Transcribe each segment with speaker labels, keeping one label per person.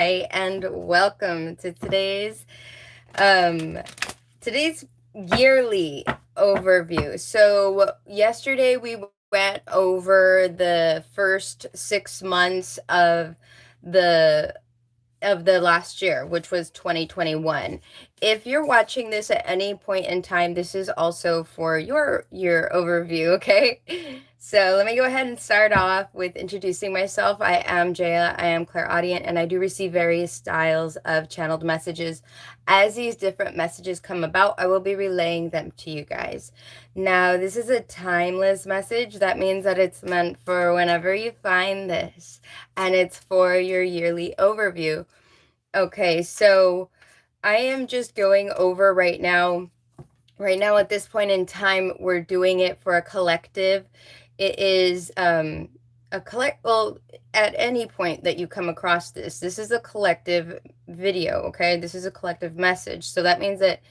Speaker 1: and welcome to um today's yearly overview. So yesterday we went over the first 6 months the of the last year, which was 2021. If you're watching this at any point in time, this is also for your year overview, okay? So let me go ahead and start off with introducing myself. I am Jaya, I am clairaudient, and I do receive various styles of channeled messages. As these different messages come about, I will be relaying them to you guys. Now, this is a timeless message. That means that it's meant for whenever you find this, and it's for your yearly overview. Okay, so I am just going over right now. Right now, at this point in time, we're doing it for a collective. It is well, at any point that you come across this is a collective video, okay? This is a collective message. So that means that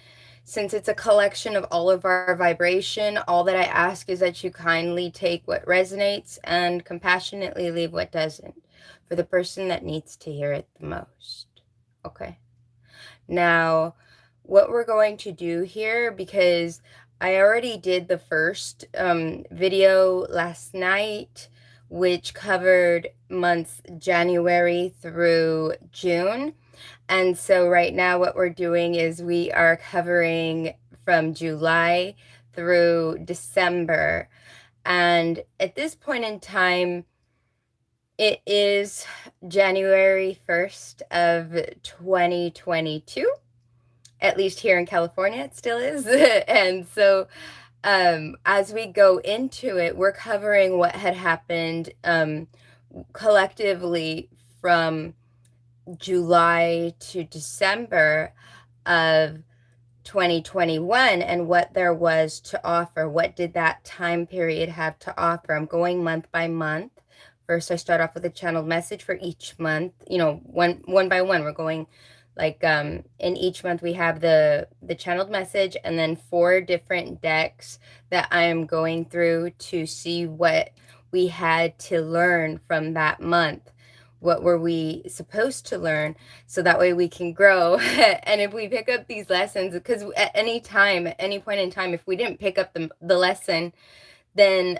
Speaker 1: since it's a collection of all of our vibration, all that I ask is that you kindly take what resonates and compassionately leave what doesn't for the person that needs to hear it the most. Okay. Now, what we're going to do here, because I already did the first video last night, which covered months January through June. And so right now what we're doing is we are covering from July through December. And at this point in time, it is January 1st of 2022. At least here in California, it still is. And so as we go into it, we're covering what had happened collectively from July to December of 2021 and what there was to offer. What did that time period have to offer? I'm going month by month. First, I start off with a channeled message for each month. One by one, we're going like in each month we have the channeled message and then 4 different decks that I am going through to see what we had to learn from that month. What were we supposed to learn so that way we can grow? And if we pick up these lessons, because at any time, at any point in time, if we didn't pick up the lesson, then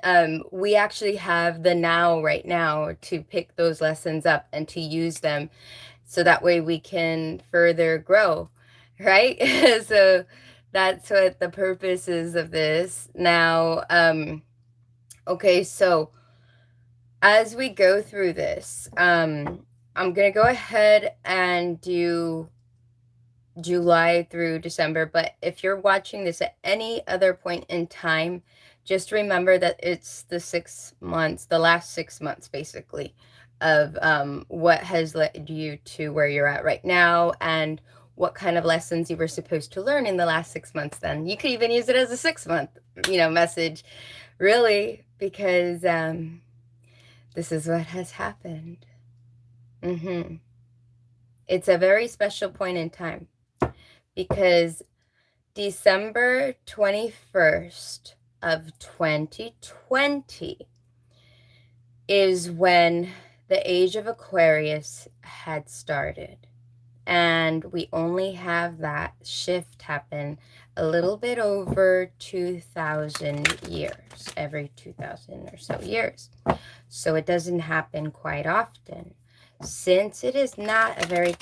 Speaker 1: we actually have the now right now to pick those lessons up and to use them so that way we can further grow, right? So that's what the purpose is of this. Now, okay, so as we go through this, I'm going to go ahead and do July through December, but if you're watching this at any other point in time, just remember that it's the 6 months, the last 6 months basically, of what has led you to where you're at right now and what kind of lessons you were supposed to learn in the last 6 months. Then you could even use it as a 6-month, message, really, because this is what has happened. It's a very special point in time because December 21st of 2020 is when the Age of Aquarius had started. And we only have that shift happen a little bit over 2,000 years, every 2,000 or so years. So it doesn't happen quite often. Since it is not a very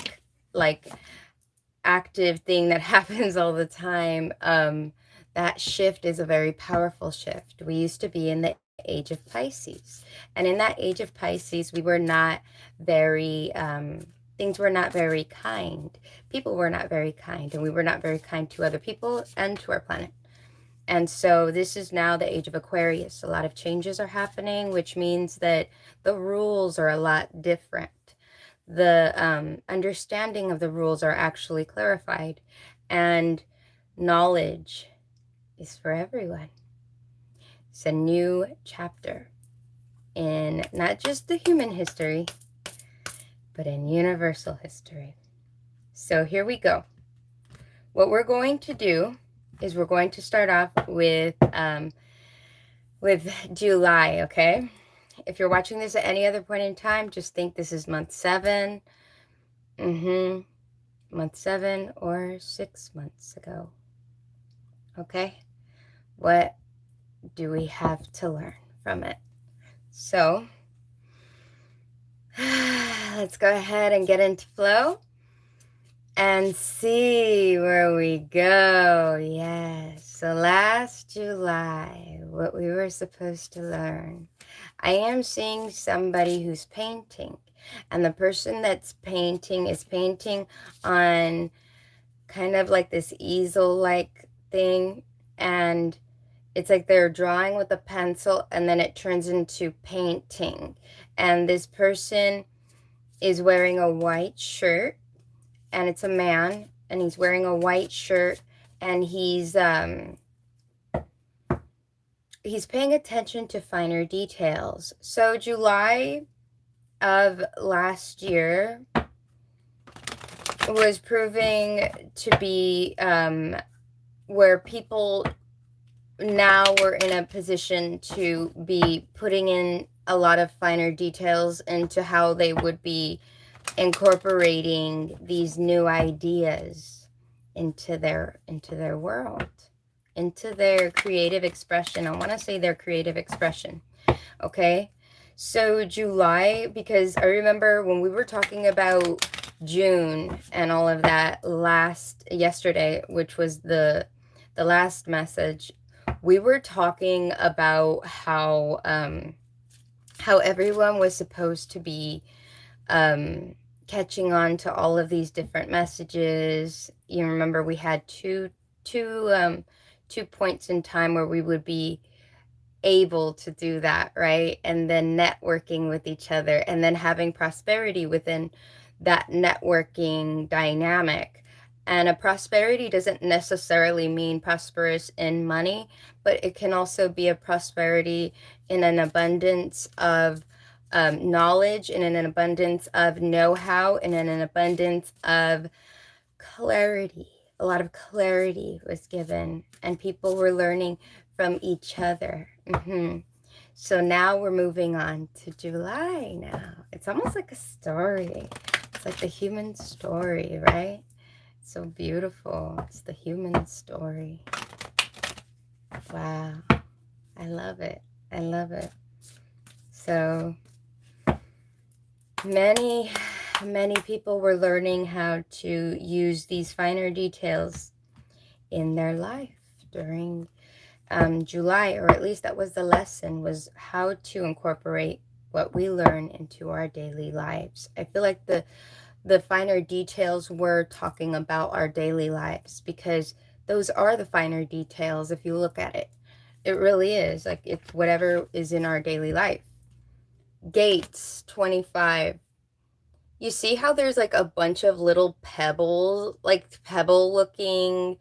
Speaker 1: active thing that happens all the time, that shift is a very powerful shift. We used to be in the Age of Pisces, and in that Age of Pisces we were not very things were not very kind. People were not very kind, and we were not very kind to other people and to our planet. And so this is now the Age of Aquarius. A lot of changes are happening, which means that the rules are a lot different. The understanding of the rules are actually clarified, and knowledge is for everyone. It's a new chapter in not just the human history, but in universal history. So here we go. What we're going to do is we're going to start off with July, okay? If you're watching this at any other point in time, just think this is month 7. Month 7 or 6 months ago. Okay, what do we have to learn from it? So let's go ahead and get into flow and see where we go. Yes, so last July, what we were supposed to learn. I am seeing somebody who's painting, and the person that's painting is painting on kind of like this easel-like thing, and it's like they're drawing with a pencil and then it turns into painting. And this person is wearing a white shirt, and it's a man, and he's wearing a white shirt, and he's paying attention to finer details. So July of last year was proving to be where people now were in a position to be putting in a lot of finer details into how they would be incorporating these new ideas into their world, into their creative expression. I want to say their creative expression. Okay, so July, because I remember when we were talking about June and all of that yesterday, which was the last message, we were talking about how everyone was supposed to be catching on to all of these different messages. You remember we had two points in time where we would be able to do that, right? And then networking with each other, and then having prosperity within that networking dynamic. And a prosperity doesn't necessarily mean prosperous in money, but it can also be a prosperity in an abundance of knowledge, and in an abundance of know-how, and in an abundance of clarity. A lot of clarity was given, and people were learning from each other. So now we're moving on to July now. It's almost like a story. It's like the human story, right? So beautiful. It's the human story. Wow. I love it. I love it. So many people were learning how to use these finer details in their life during July, or at least that was the lesson, was how to incorporate what we learn into our daily lives. I feel like the finer details were talking about our daily lives, because those are the finer details. If you look at it, it really is like it's whatever is in our daily life. Gates 25. You see how there's like a bunch of little pebbles, like pebble looking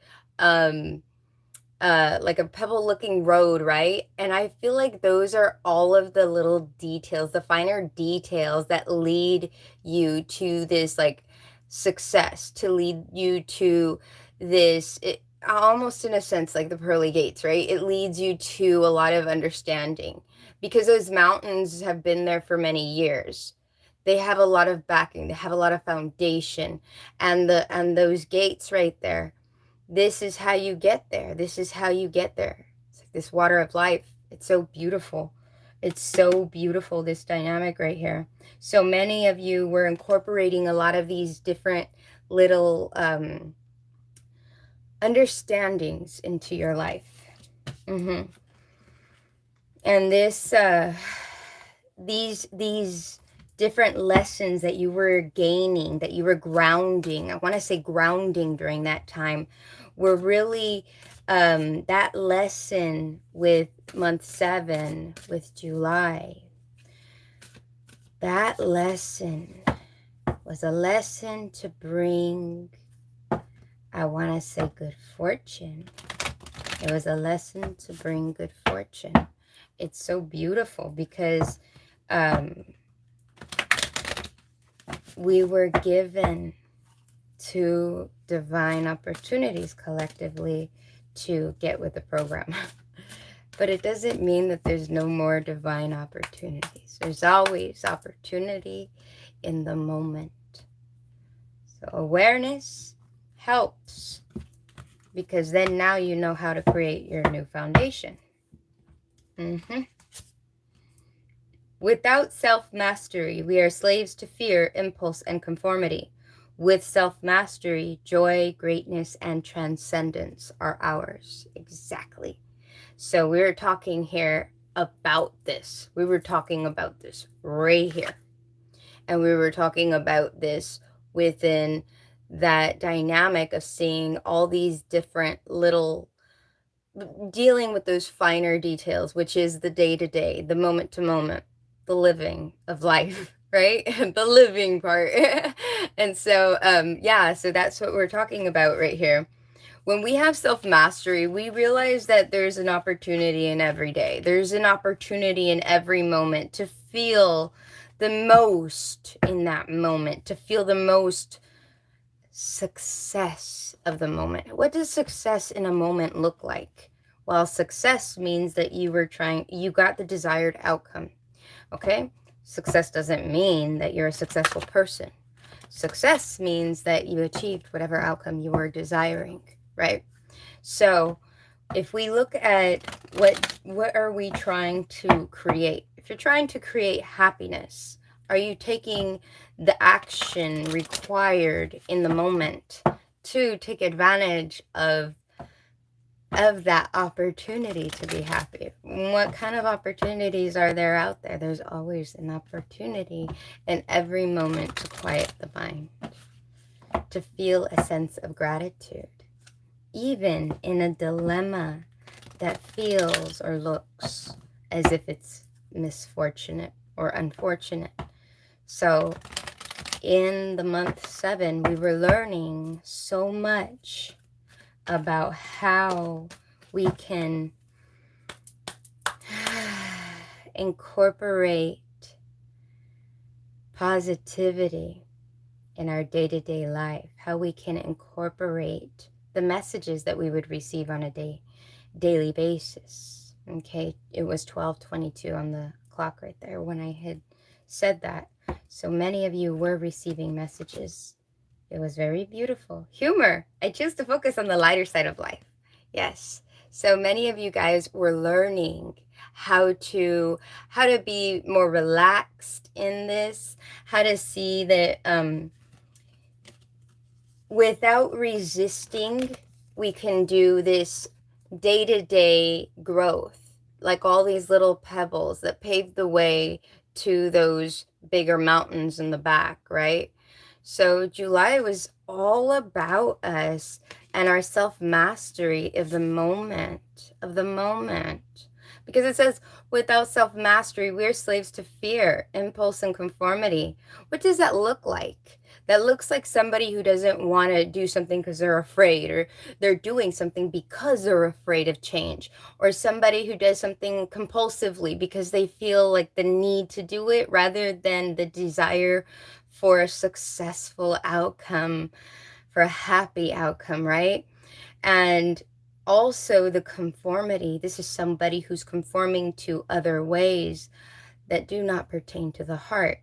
Speaker 1: like a pebble looking road, right? And I feel like those are all of the little details, the finer details that lead you to this like success, to lead you to this, almost in a sense like the pearly gates, right? It leads you to a lot of understanding, because those mountains have been there for many years. They have a lot of backing, they have a lot of foundation, and those gates right there, this is how you get there. This is how you get there. It's like this water of life. It's so beautiful. It's so beautiful, this dynamic right here. So many of you were incorporating a lot of these different little understandings into your life. And this, these different lessons that you were gaining, that you were grounding, I want to say grounding during that time, were really that lesson with month 7, with July. That lesson was a lesson to bring, I want to say, good fortune. It was a lesson to bring good fortune. It's so beautiful because we were given 2 divine opportunities collectively to get with the program. But it doesn't mean that there's no more divine opportunities. There's always opportunity in the moment. So awareness helps, because then now you know how to create your new foundation. Without self-mastery, we are slaves to fear, impulse, and conformity. With self-mastery, joy, greatness, and transcendence are ours. Exactly. So we're talking here about this. We were talking about this right here. And we were talking about this within that dynamic of seeing all these different little, dealing with those finer details, which is the day-to-day, the moment-to-moment, the living of life, right? The living part. And so, yeah, so that's what we're talking about right here. When we have self-mastery, we realize that there's an opportunity in every day. There's an opportunity in every moment to feel the most in that moment, to feel the most success of the moment. What does success in a moment look like? Well, success means that you got the desired outcome. Okay? Success doesn't mean that you're a successful person. Success means that you achieved whatever outcome you were desiring, right? So if we look at what are we trying to create? If you're trying to create happiness, are you taking the action required in the moment to take advantage of that opportunity to be happy? What kind of opportunities are there out there? There's always an opportunity in every moment to quiet the mind, to feel a sense of gratitude, even in a dilemma that feels or looks as if it's misfortunate or unfortunate. So in the month 7, we were learning so much about how we can incorporate positivity in our day-to-day life, how we can incorporate the messages that we would receive on a daily basis. Okay, it was 12:22 on the clock right there when I had said that. So many of you were receiving messages. It was very beautiful. Humor. I choose to focus on the lighter side of life. Yes. So many of you guys were learning how to be more relaxed in this, how to see that without resisting, we can do this day-to-day growth, like all these little pebbles that pave the way to those bigger mountains in the back, right? So July was all about us and our self-mastery of the moment, Because it says, without self-mastery, we're slaves to fear, impulse, and conformity. What does that look like? That looks like somebody who doesn't want to do something because they're afraid, or they're doing something because they're afraid of change, or somebody who does something compulsively because they feel like the need to do it rather than the desire for a successful outcome, for a happy outcome, right? And also the conformity. This is somebody who's conforming to other ways that do not pertain to the heart.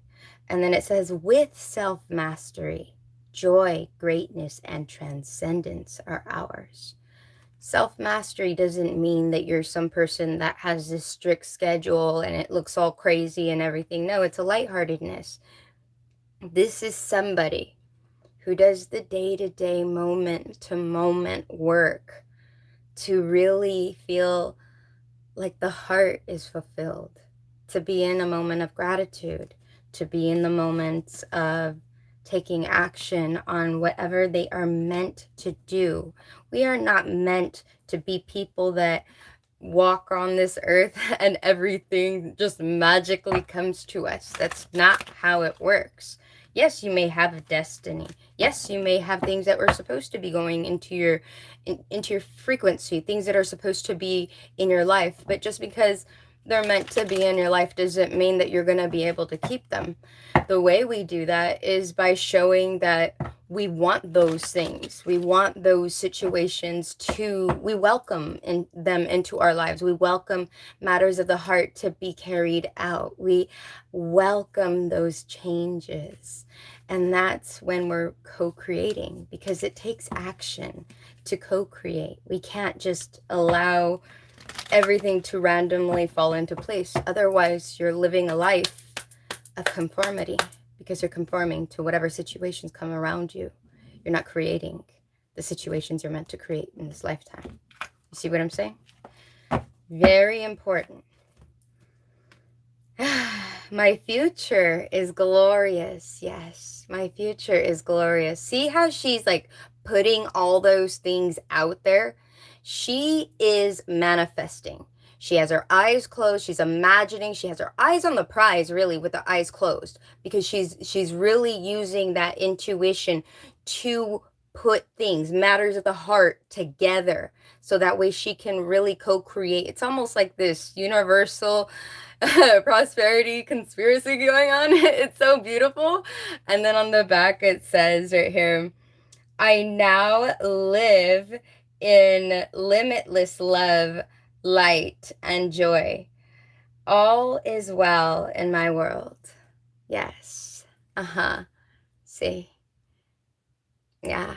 Speaker 1: And then it says, with self-mastery, joy, greatness, and transcendence are ours. Self-mastery doesn't mean that you're some person that has this strict schedule and it looks all crazy and everything. No, it's a lightheartedness. This is somebody who does the day-to-day, moment-to-moment work to really feel like the heart is fulfilled, to be in a moment of gratitude, to be in the moments of taking action on whatever they are meant to do. We are not meant to be people that walk on this earth and everything just magically comes to us. That's not how it works. Yes, you may have a destiny. Yes, you may have things that were supposed to be going into your frequency, things that are supposed to be in your life. But just because they're meant to be in your life doesn't mean that you're going to be able to keep them. The way we do that is by showing that we want those things. We want those situations we welcome them into our lives. We welcome matters of the heart to be carried out. We welcome those changes. And that's when we're co-creating, because it takes action to co-create. We can't just allow everything to randomly fall into place. Otherwise, you're living a life of conformity, because you're conforming to whatever situations come around you. You're not creating the situations you're meant to create in this lifetime. You see what I'm saying? Very important. My future is glorious. Yes, my future is glorious. See how she's like putting all those things out there? She is manifesting. She has her eyes closed. She's imagining. She has her eyes on the prize, really, with the eyes closed, because she's really using that intuition to put things, matters of the heart, together, so that way she can really co-create. It's almost like this universal prosperity conspiracy going on. It's so beautiful. And then on the back it says right here, I now live in limitless love, light, and joy. All is well in my world. Yes. See? Yeah.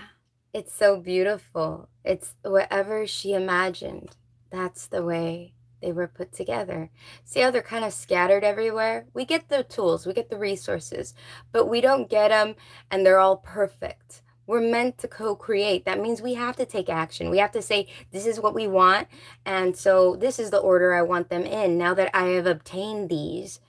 Speaker 1: It's so beautiful. It's whatever she imagined. That's the way they were put together. See how they're kind of scattered everywhere? We get the tools, we get the resources, but we don't get them and they're all perfect. We're meant to co-create. That means we have to take action. We have to say, this is what we want, and so this is the order I want them in. Now that I have obtained these,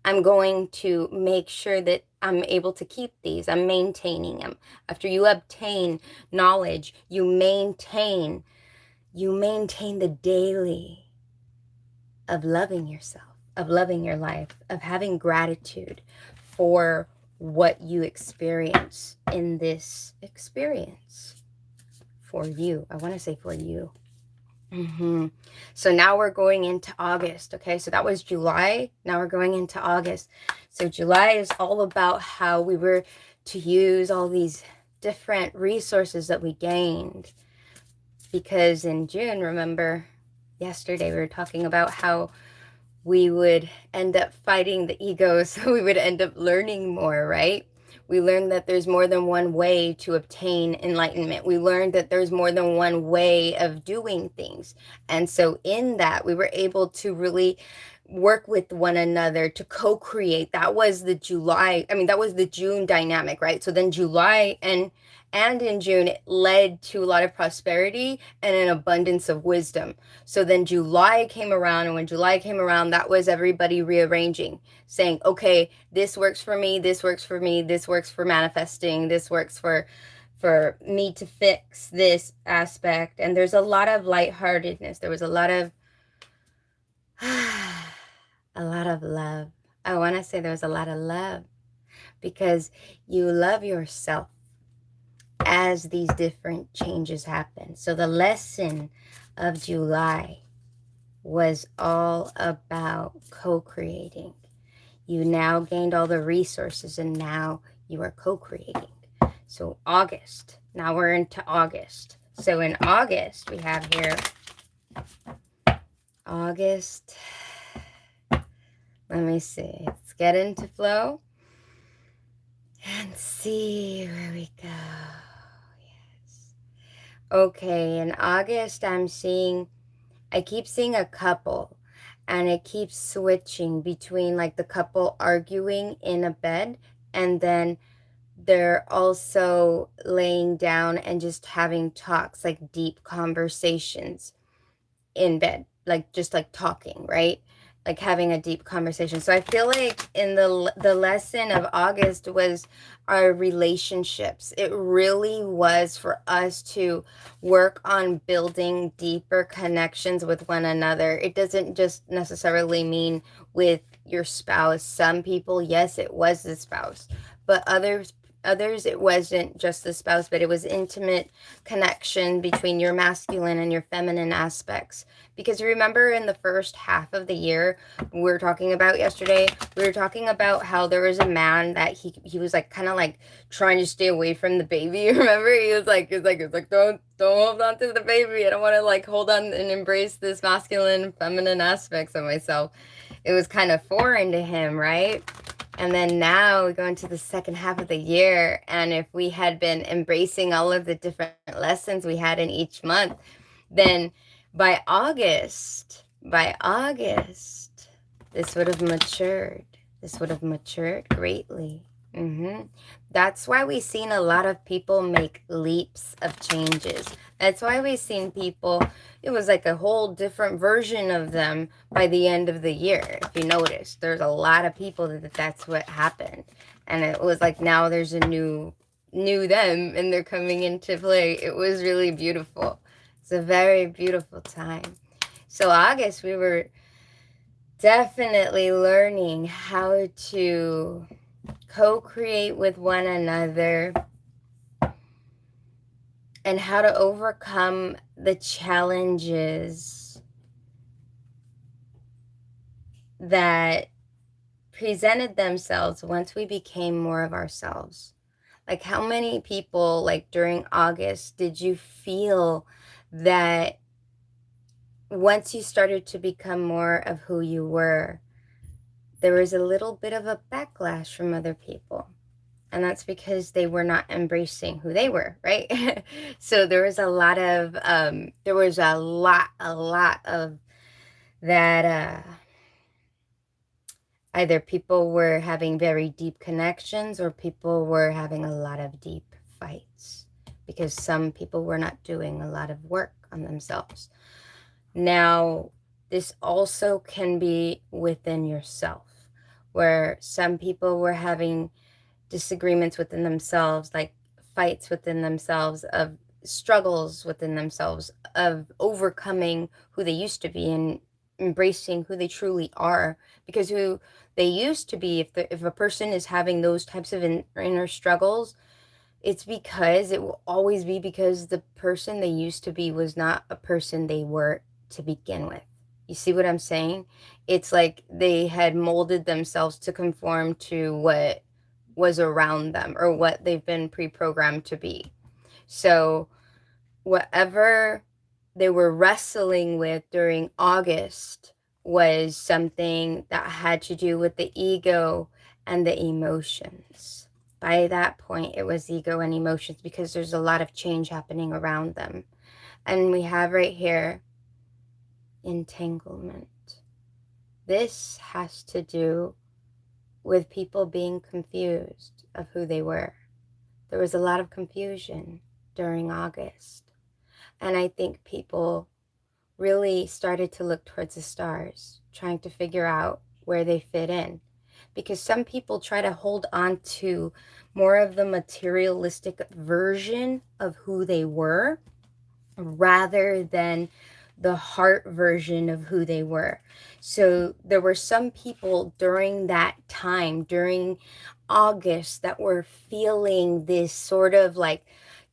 Speaker 1: I'm going to make sure that I'm able to keep these. I'm maintaining them. After you obtain knowledge, you maintain the daily of loving yourself, of loving your life, of having gratitude for what you experience in this experience. For you. I want to say for you. So now we're going into August. Okay, so that was July. Now we're going into August. So July is all about how we were to use all these different resources that we gained. Because in June, remember, yesterday we were talking about how we would end up fighting the ego, so we would end up learning more, right? We learned that there's more than one way to obtain enlightenment. We learned that there's more than one way of doing things. And so in that, we were able to really work with one another to co-create. That was the that was the June dynamic, right? So then July and in June, it led to a lot of prosperity and an abundance of wisdom. So then July came around, and when July came around, that was everybody rearranging, saying, okay, this works for me, this works for me, this works for manifesting, this works for me to fix this aspect. And there's a lot of lightheartedness. There was a lot of love. I want to say there was a lot of love, because you love yourself as these different changes happen. So the lesson of July was all about co-creating. You now gained all the resources, and now you are co-creating. So August, now we're into August. So in August, we have here, August, let me see, let's get into flow and see where we go. Okay, in August, I keep seeing a couple, and it keeps switching between like the couple arguing in a bed, and then they're also laying down and just having talks, like deep conversations in bed, like just like talking, right? Like having a deep conversation. So I feel like in the lesson of August was our relationships. It really was for us to work on building deeper connections with one another. It doesn't just necessarily mean with your spouse. Some people, yes, it was the spouse, but others it wasn't just the spouse, but it was intimate connection between your masculine and your feminine aspects. Because you remember in the first half of the year, we were talking about yesterday, we were talking about how there was a man that he was like kind of like trying to stay away from the baby. Remember, he was like don't hold on to the baby. I don't want to like hold on and embrace this masculine feminine aspects of myself. It was kind of foreign to him, right? And then now we go into the second half of the year. And if we had been embracing all of the different lessons we had in each month, then by August, this would have matured. This would have matured greatly. That's why we've seen a lot of people make leaps of changes. That's why we've seen people, it was like a whole different version of them by the end of the year. If you notice, there's a lot of people that's what happened. And it was like now there's a new them and they're coming into play. It was really beautiful. It's a very beautiful time. So August, we were definitely learning how to co-create with one another and how to overcome the challenges that presented themselves once we became more of ourselves. Like, how many people, like during August, did you feel that once you started to become more of who you were, there was a little bit of a backlash from other people? And that's because they were not embracing who they were, right? So there was a lot of that either people were having very deep connections or people were having a lot of deep fights because some people were not doing a lot of work on themselves. Now, this also can be within yourself, where some people were having disagreements within themselves, like fights within themselves, of struggles within themselves, of overcoming who they used to be and embracing who they truly are. Because who they used to be, if a person is having those types of inner struggles, it's because it will always be because the person they used to be was not a person they were to begin with. You see what I'm saying? It's like they had molded themselves to conform to what was around them or what they've been pre-programmed to be. So whatever they were wrestling with during August was something that had to do with the ego and the emotions. By that point, it was ego and emotions because there's a lot of change happening around them. And we have right here entanglement. This has to do with people being confused of who they were. There was a lot of confusion during August. And I think people really started to look towards the stars, trying to figure out where they fit in. Because some people try to hold on to more of the materialistic version of who they were rather than the heart version of who they were. So there were some people during that time, during August, that were feeling this sort of like,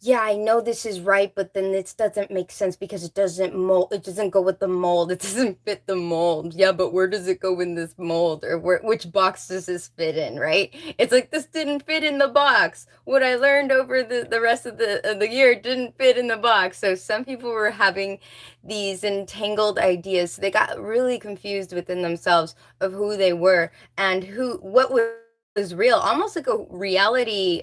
Speaker 1: yeah, I know this is right, but then this doesn't make sense because it doesn't go with the mold. It doesn't fit the mold. Yeah, but where does it go in this mold? Or which box does this fit in, right? It's like, this didn't fit in the box. What I learned over the rest of the year didn't fit in the box. So some people were having these entangled ideas. So they got really confused within themselves of who they were and what was real, almost like a reality.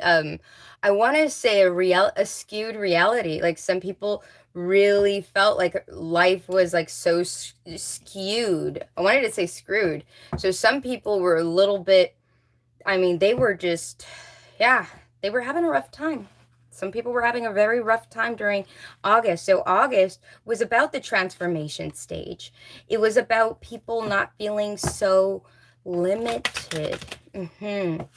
Speaker 1: I want to say a skewed reality. Like some people really felt like life was like so skewed. I wanted to say screwed. So some people were a little bit, I mean, they were just, yeah, they were having a rough time. Some people were having a very rough time during August. So August was about the transformation stage. It was about people not feeling so limited.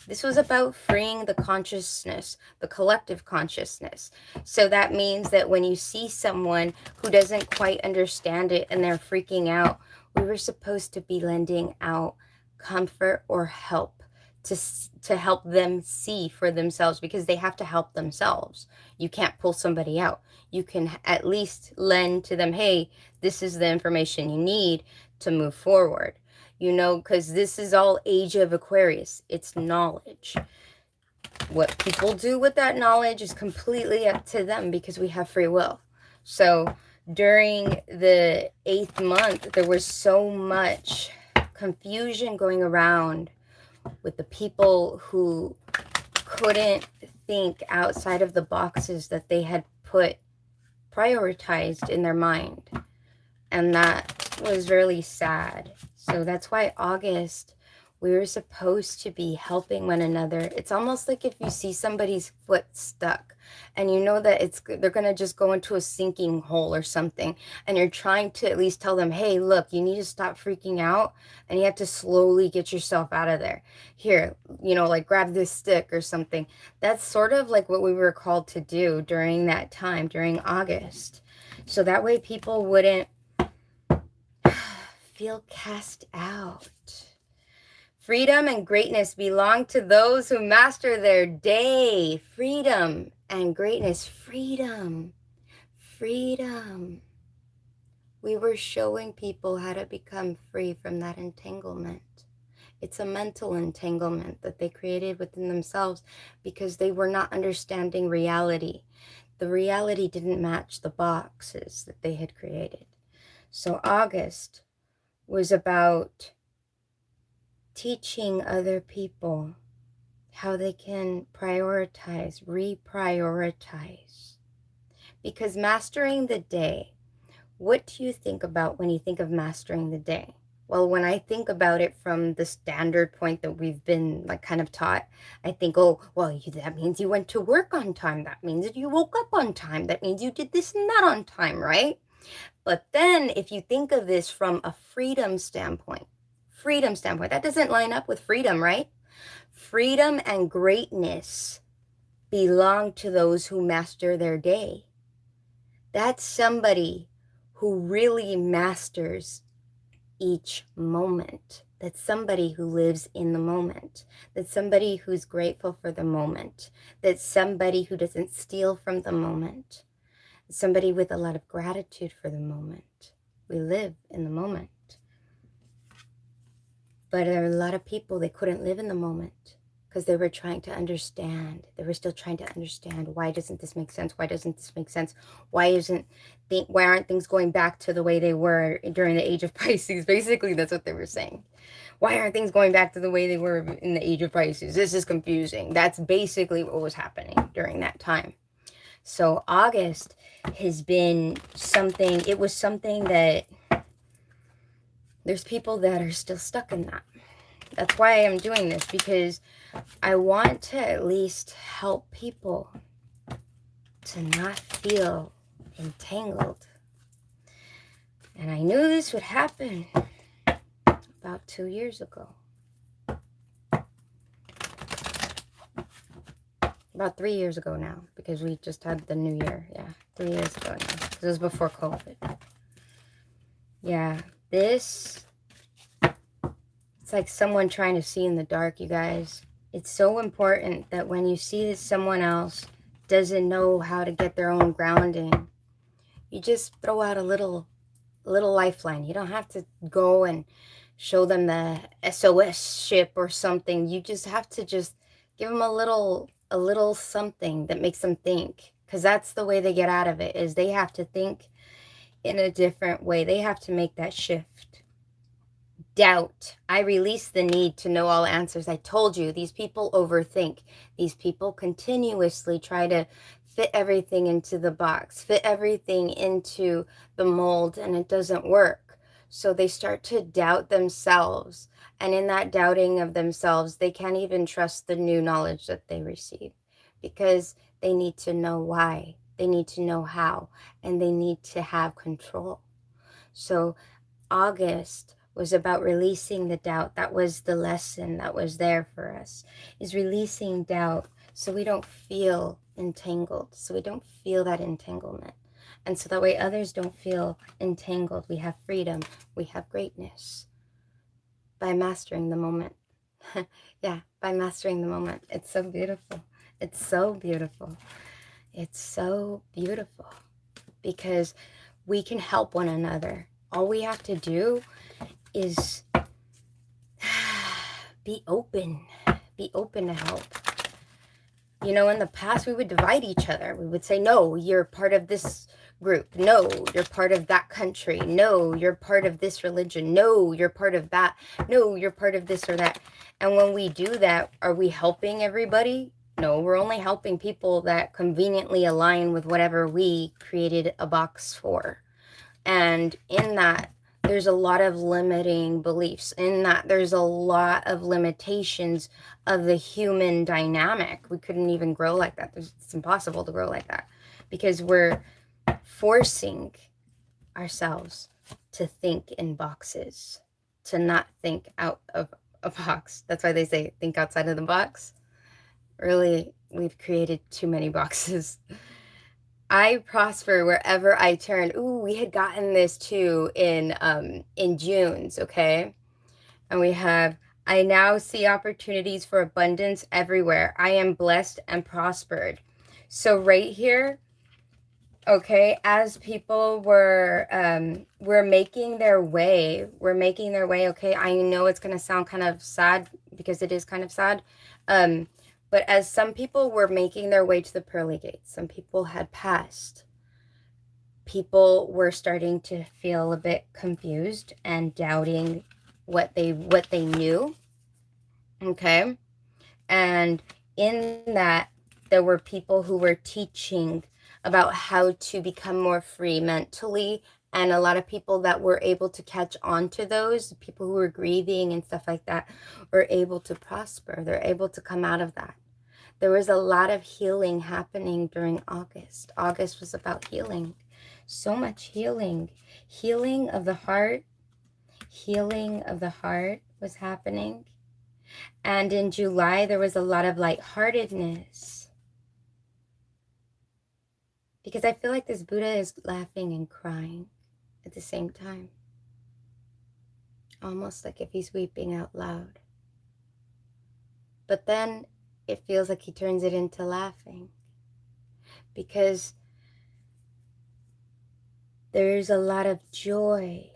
Speaker 1: This was about freeing the consciousness, the collective consciousness. So that means that when you see someone who doesn't quite understand it and they're freaking out, we were supposed to be lending out comfort or help to help them see for themselves, because they have to help themselves. You can't pull somebody out. You can at least lend to them, hey, this is the information you need to move forward. You know, because this is all Age of Aquarius. It's knowledge. What people do with that knowledge is completely up to them because we have free will. So during the 8th month, there was so much confusion going around with the people who couldn't think outside of the boxes that they had prioritized in their mind. And that was really sad. So that's why August, we were supposed to be helping one another. It's almost like if you see somebody's foot stuck and you know that they're going to just go into a sinking hole or something, and you're trying to at least tell them, hey, look, you need to stop freaking out, and you have to slowly get yourself out of there. Here, like grab this stick or something. That's sort of like what we were called to do during that time, during August. So that way people wouldn't feel cast out. Freedom and greatness belong to those who master their day. Freedom and greatness. Freedom. Freedom. We were showing people how to become free from that entanglement. It's a mental entanglement that they created within themselves because they were not understanding reality. The reality didn't match the boxes that they had created. So August was about teaching other people how they can prioritize, reprioritize. Because mastering the day, what do you think about when you think of mastering the day? Well, when I think about it from the standard point that we've been kind of taught, I think, oh, well, that means you went to work on time. That means that you woke up on time. That means you did this and that on time, right? But then if you think of this from a freedom standpoint, that doesn't line up with freedom, right? Freedom and greatness belong to those who master their day. That's somebody who really masters each moment. That's somebody who lives in the moment. That's somebody who's grateful for the moment. That's somebody who doesn't steal from the moment. Somebody with a lot of gratitude for the moment. We live in the moment. But there are a lot of people, they couldn't live in the moment because they were trying to understand. They were still trying to understand, why doesn't this make sense? Why doesn't this make sense? Why aren't things going back to the way they were during the Age of Pisces? Basically, that's what they were saying. Why aren't things going back to the way they were in the Age of Pisces? This is confusing. That's basically what was happening during that time. So August has been something, it was something that there's people that are still stuck in that. That's why I'm doing this, because I want to at least help people to not feel entangled. And I knew this would happen about 2 years ago. About 3 years ago now, because we just had the new year. Yeah, 3 years ago now. This was before COVID. Yeah, it's like someone trying to see in the dark, you guys. It's so important that when you see that someone else doesn't know how to get their own grounding, you just throw out a little lifeline. You don't have to go and show them the SOS ship or something. You just have to just give them a little something that makes them think, because that's the way they get out of it, is they have to think in a different way. They have to make that shift. Doubt. I release the need to know all answers. I told you, these people overthink. These people continuously try to fit everything into the box, fit everything into the mold, and it doesn't work. So they start to doubt themselves. And in that doubting of themselves, they can't even trust the new knowledge that they receive, because they need to know why. They need to know how, and they need to have control. So August was about releasing the doubt. That was the lesson that was there for us, is releasing doubt so we don't feel entangled, so we don't feel that entanglement. And so that way others don't feel entangled. We have freedom. We have greatness by mastering the moment. Yeah, by mastering the moment. It's so beautiful. It's so beautiful. It's so beautiful, because we can help one another. All we have to do is be open to help. In the past, we would divide each other. We would say, no, you're part of this group. No, you're part of that country. No, you're part of this religion. No, you're part of that. No, you're part of this or that. And when we do that, are we helping everybody? No, we're only helping people that conveniently align with whatever we created a box for. And in that, there's a lot of limiting beliefs. In that, there's a lot of limitations of the human dynamic. We couldn't even grow like that. It's impossible to grow like that because we're forcing ourselves to think in boxes, to not think out of a box. That's why they say think outside of the box. Really, we've created too many boxes. I prosper wherever I turn. Ooh, we had gotten this too in June's, okay? And we have, I now see opportunities for abundance everywhere. I am blessed and prospered. So right here, okay, as people were making their way, okay? I know it's gonna sound kind of sad because it is kind of sad. But as some people were making their way to the pearly gates, some people had passed. People were starting to feel a bit confused and doubting what they knew. Okay? And in that, there were people who were teaching about how to become more free mentally, and a lot of people that were able to catch on to those, people who were grieving and stuff like that, were able to prosper. They're able to come out of that. There was a lot of healing happening during August. August was about healing. So much healing. Healing of the heart. Healing of the heart was happening. And in July, there was a lot of lightheartedness. Because I feel like this Buddha is laughing and crying at the same time. Almost like if he's weeping out loud. But then it feels like he turns it into laughing. Because there's a lot of joy.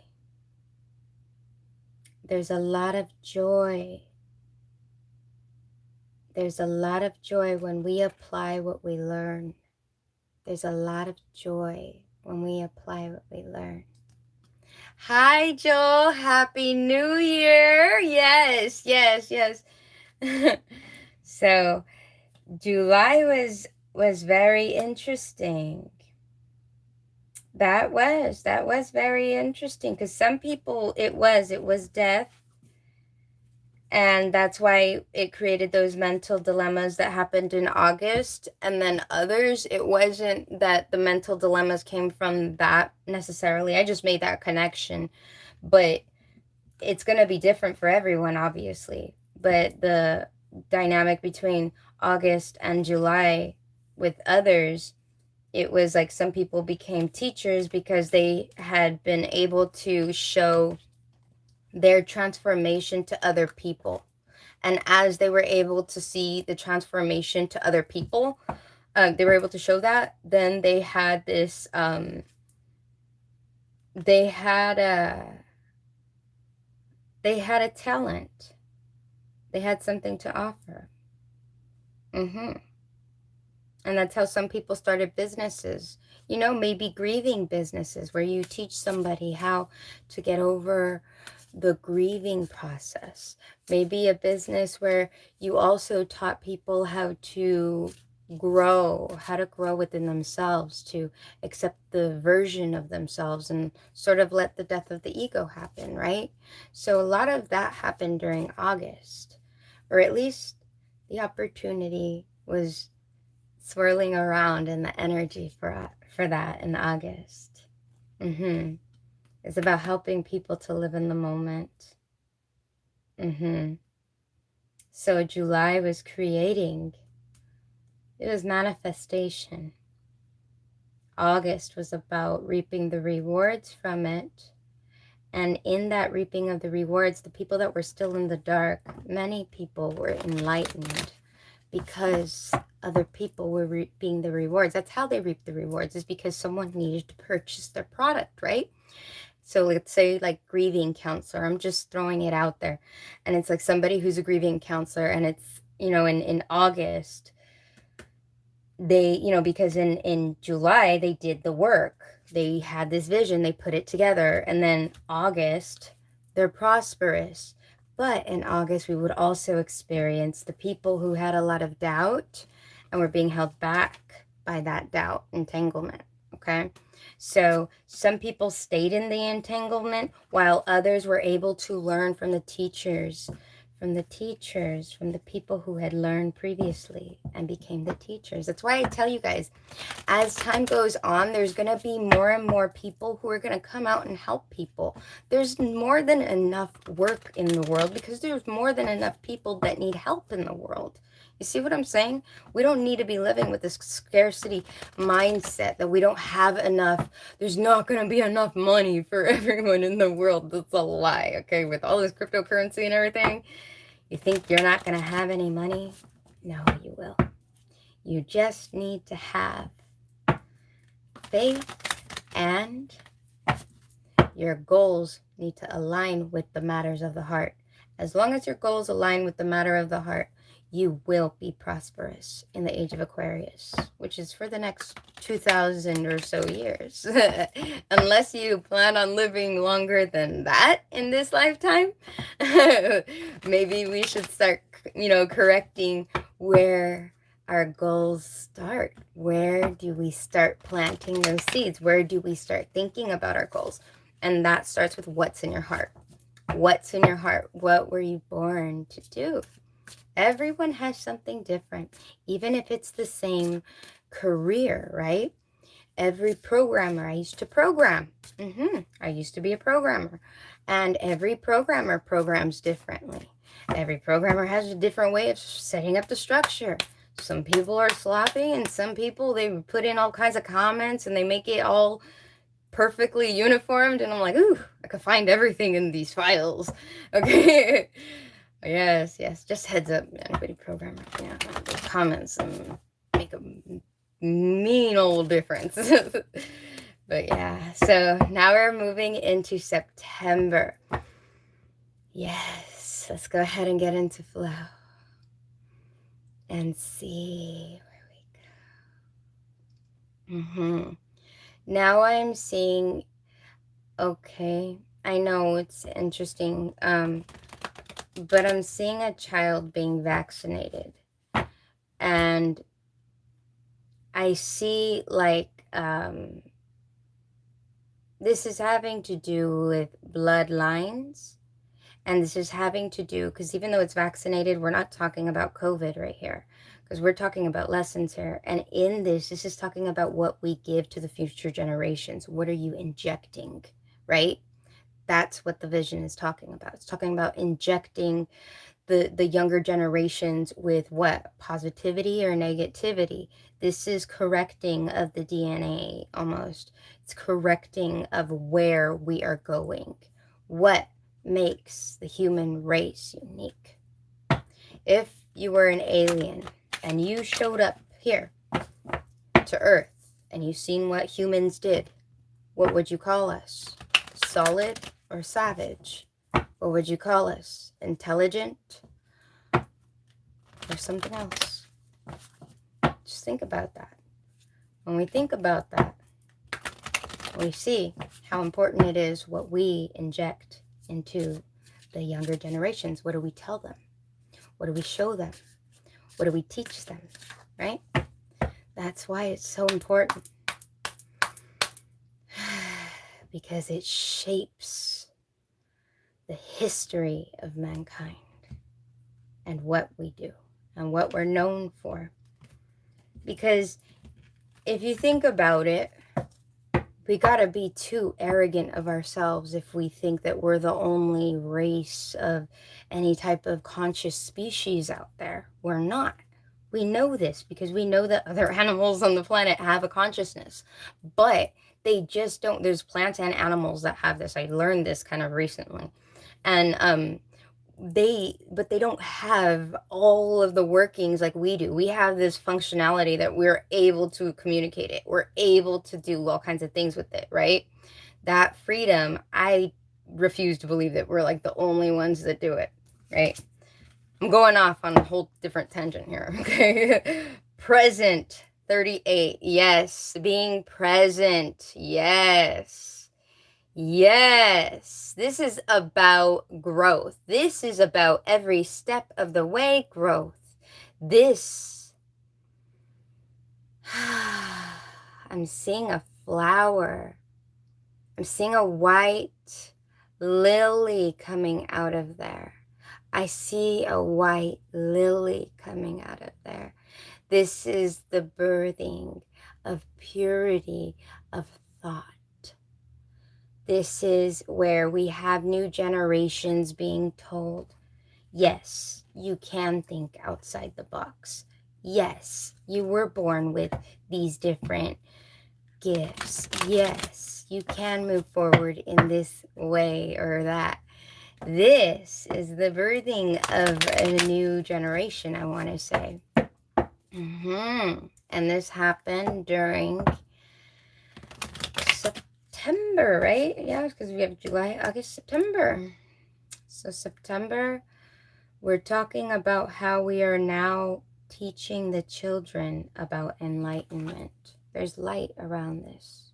Speaker 1: There's a lot of joy. There's a lot of joy when we apply what we learn. There's a lot of joy when we apply what we learn. Hi, Joel. Happy New Year. Yes, yes, yes. So July was very interesting. That was very interesting because some people it was death, and that's why it created those mental dilemmas that happened in August. And then others, it wasn't that the mental dilemmas came from that necessarily. I just made that connection, but it's going to be different for everyone, obviously. But the dynamic between August and July with others, it was like some people became teachers because they had been able to show their transformation to other people. And as they were able to see the transformation to other people, they were able to show that, then they had this, they had a talent. They had something to offer. And that's how some people started businesses. You know, maybe grieving businesses where you teach somebody how to get over the grieving process. Maybe a business where you also taught people how to grow within themselves, to accept the version of themselves and sort of let the death of the ego happen, right? So a lot of that happened during August, or at least the opportunity was swirling around in the energy for that in August. It's about helping people to live in the moment. So July was creating. It was manifestation. August was about reaping the rewards from it. And in that reaping of the rewards, the people that were still in the dark, many people were enlightened because other people were reaping the rewards. That's how they reap the rewards, is because someone needed to purchase their product, right? So let's say like grieving counselor, I'm just throwing it out there. And it's like somebody who's a grieving counselor, and it's, you know, in August, they, because in July they did the work. They had this vision, they put it together, and then August, they're prosperous. But in August, we would also experience the people who had a lot of doubt and were being held back by that doubt, entanglement. Okay. So some people stayed in the entanglement while others were able to learn from the teachers, from the people who had learned previously and became the teachers. That's why I tell you guys, as time goes on, there's going to be more and more people who are going to come out and help people. There's more than enough work in the world because there's more than enough people that need help in the world. You see what I'm saying? We don't need to be living with this scarcity mindset that we don't have enough. There's not going to be enough money for everyone in the world. That's a lie, okay? With all this cryptocurrency and everything, you think you're not going to have any money? No, you will. You just need to have faith, and your goals need to align with the matters of the heart. As long as your goals align with the matter of the heart, you will be prosperous in the age of Aquarius, which is for the next 2,000 or so years. Unless you plan on living longer than that in this lifetime, maybe we should start, correcting where our goals start. Where do we start planting those seeds? Where do we start thinking about our goals? And that starts with what's in your heart. What's in your heart? What were you born to do? Everyone has something different, even if it's the same career, right? Every programmer, I used to program. I used to be a programmer. And every programmer programs differently. Every programmer has a different way of setting up the structure. Some people are sloppy, and some people, they put in all kinds of comments and they make it all perfectly uniformed. And I'm like, ooh, I could find everything in these files. Okay. Yes. Just heads up, anybody programmer, those comments and make a mean old difference. But yeah, so now we're moving into September. Yes, let's go ahead and get into flow and see where we go. Now I'm seeing, okay, I know it's interesting, but I'm seeing a child being vaccinated, and I see like this is having to do with bloodlines, and this is having to do, because even though it's vaccinated, we're not talking about COVID right here, because we're talking about lessons here. And in this is talking about what we give to the future generations. What are you injecting, right? That's what the vision is talking about. It's talking about injecting the younger generations with what? Positivity or negativity. This is correcting of the DNA almost. It's correcting of where we are going. What makes the human race unique? If you were an alien and you showed up here to Earth and you've seen what humans did, what would you call us? Solid or savage? What would you call us? Intelligent or something else? Just think about that. When we think about that, we see how important it is what we inject into the younger generations. What do we tell them? What do we show them? What do we teach them, right? That's why it's so important. Because it shapes the history of mankind and what we do and what we're known for. Because if you think about it, we gotta be too arrogant of ourselves if we think that we're the only race of any type of conscious species out there. We're not. We know this because we know that other animals on the planet have a consciousness, but they just don't. There's plants and animals that have this. I learned this kind of recently. And they don't have all of the workings like we do. We have this functionality that we're able to communicate it. We're able to do all kinds of things with it, right? That freedom, I refuse to believe that we're like the only ones that do it, right? I'm going off on a whole different tangent here, okay? Present 38. Yes. Being present. Yes. Yes. This is about growth. This is about every step of the way growth. This. I'm seeing a flower. I'm seeing a white lily coming out of there. I see a white lily coming out of there. This is the birthing of purity of thought. This is where we have new generations being told, yes, you can think outside the box. Yes, you were born with these different gifts. Yes, you can move forward in this way or that. This is the birthing of a new generation, I want to say. And this happened during September, right? Yeah, because we have July, August, September. So September, we're talking about how we are now teaching the children about enlightenment. There's light around this.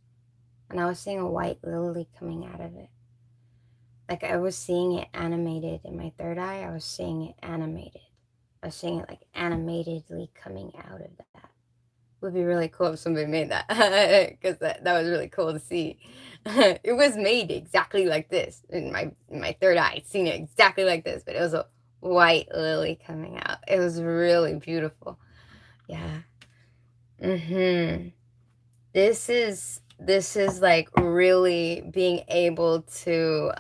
Speaker 1: And I was seeing a white lily coming out of it. Like I was seeing it animated in my third eye. I was seeing it animated. I was seeing it like animatedly coming out of that. It would be really cool if somebody made that, because that was really cool to see. It was made exactly like this in my third eye. Seen it exactly like this, but it was a white lily coming out. It was really beautiful. Yeah. This is like really being able to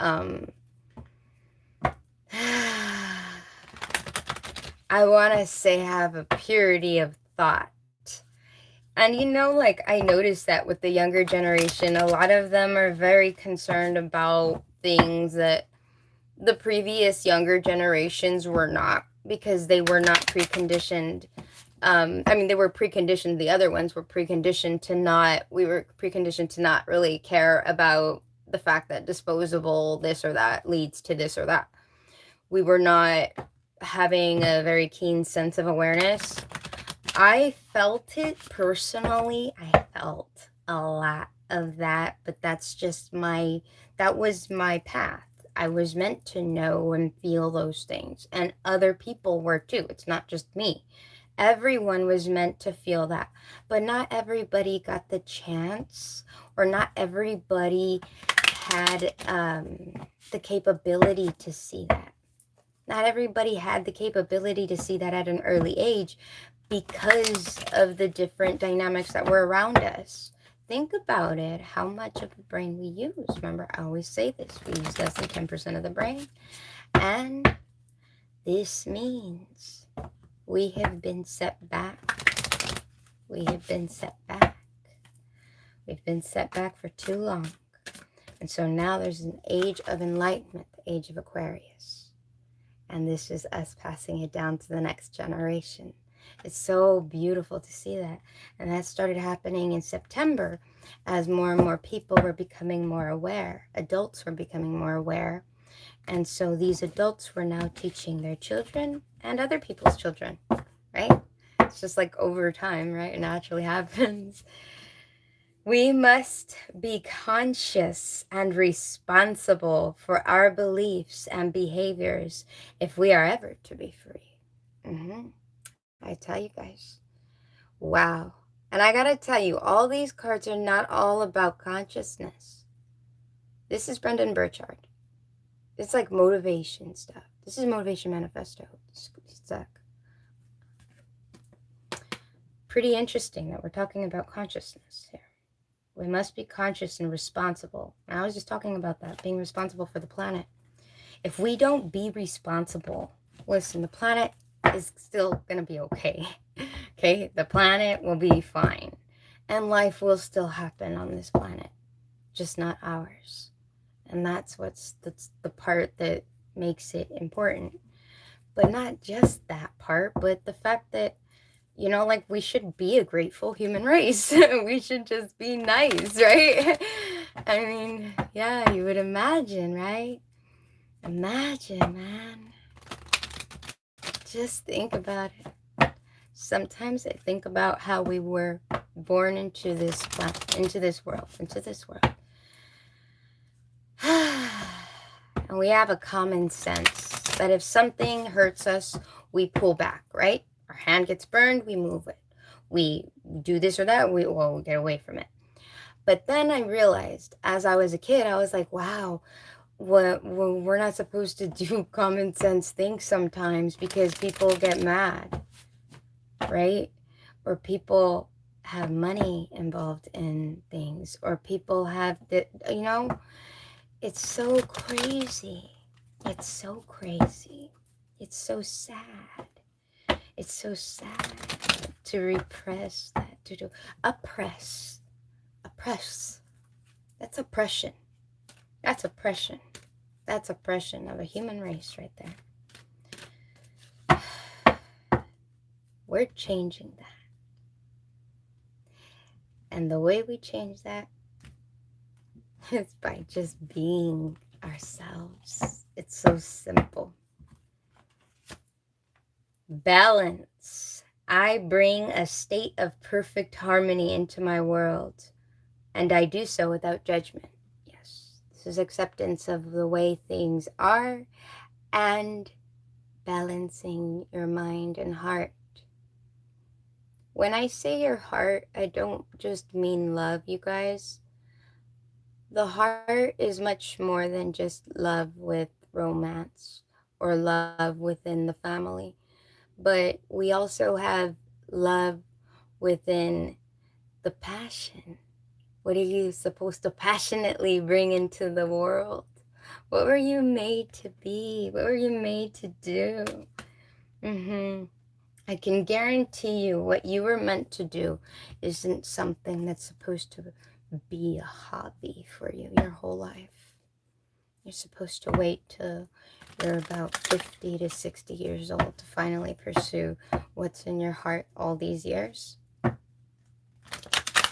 Speaker 1: I want to say have a purity of thought. And like I noticed that with the younger generation, a lot of them are very concerned about things that the previous younger generations were not, because they were not preconditioned. They were preconditioned. The other ones were preconditioned to not, we were preconditioned to not really care about the fact that disposable this or that leads to this or that. We were not having a very keen sense of awareness. I felt it personally. I felt a lot of that, but that was my path. I was meant to know and feel those things, and other people were too. It's not just me. Everyone was meant to feel that, but not everybody got the chance, or not everybody had the capability to see that. Not everybody had the capability to see that at an early age because of the different dynamics that were around us. Think about it, how much of the brain we use. Remember, I always say this, we use less than 10% of the brain. And this means we have been set back. We have been set back. We've been set back for too long. And so now there's an age of enlightenment, the age of Aquarius. And this is us passing it down to the next generation. It's so beautiful to see that. And that started happening in September as more and more people were becoming more aware. Adults were becoming more aware. And so these adults were now teaching their children and other people's children, right? It's just like over time, right? It naturally happens. We must be conscious and responsible for our beliefs and behaviors if we are ever to be free. I tell you guys, wow. And I gotta tell you, all these cards are not all about consciousness. This is Brendan Burchard. It's like motivation stuff. This is Motivation Manifesto. It's pretty interesting that we're talking about consciousness here. We must be conscious and responsible. I was just talking about that, being responsible for the planet. If we don't be responsible, listen, the planet is still going to be okay. Okay? The planet will be fine. And life will still happen on this planet, just not ours. And that's the part that makes it important. But not just that part, but the fact that, like we should be a grateful human race. We should just be nice, right? I mean, yeah, you would imagine, right? Imagine, man. Just think about it. Sometimes I think about how we were born into this planet, into this world. And we have a common sense that if something hurts us, we pull back, right? Our hand gets burned, we move it. We do this or that, we get away from it. But then I realized, as I was a kid, I was like, wow, we're not supposed to do common sense things sometimes because people get mad, right? Or people have money involved in things, or people have it's so crazy. It's so crazy. It's so sad. It's so sad to repress that, to do oppress. That's oppression. That's oppression. That's oppression of a human race right there. We're changing that. And the way we change that is by just being ourselves. It's so simple. Balance. I bring a state of perfect harmony into my world, and I do so without judgment. Yes, this is acceptance of the way things are and balancing your mind and heart. When I say your heart, I don't just mean love, you guys. The heart is much more than just love with romance or love within the family. But we also have love within the passion. What are you supposed to passionately bring into the world? What were you made to be? What were you made to do? I can guarantee you what you were meant to do isn't something that's supposed to be a hobby for you your whole life. You're supposed to wait till you're about 50 to 60 years old to finally pursue what's in your heart all these years.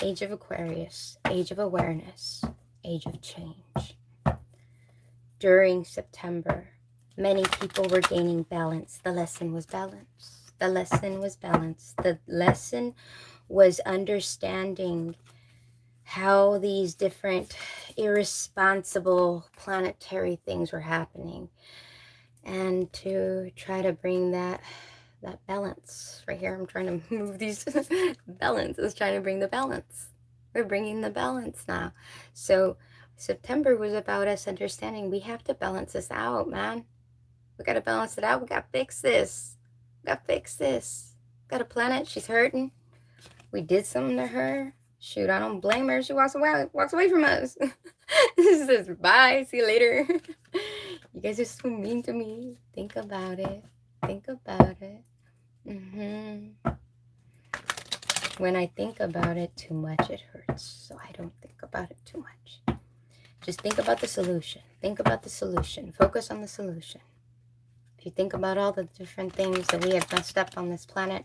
Speaker 1: Age of Aquarius, age of awareness, age of change. During September, many people were gaining balance. The lesson was balance. The lesson was balance. The lesson was understanding how these different irresponsible planetary things were happening, and to try to bring that balance. Right here, I'm trying to move these balance. Is trying to bring the balance. We're bringing the balance now. So September was about us understanding we have to balance this out, man. We got to balance it out. We got to fix this. We got to fix this. Got a planet. She's hurting. We did something to her. Shoot, I don't blame her. She walks away from us. She says, bye, see you later. You guys are so mean to me. Think about it. Think about it. When I think about it too much, it hurts. So I don't think about it too much. Just think about the solution. Think about the solution. Focus on the solution. If you think about all the different things that we have messed up on this planet,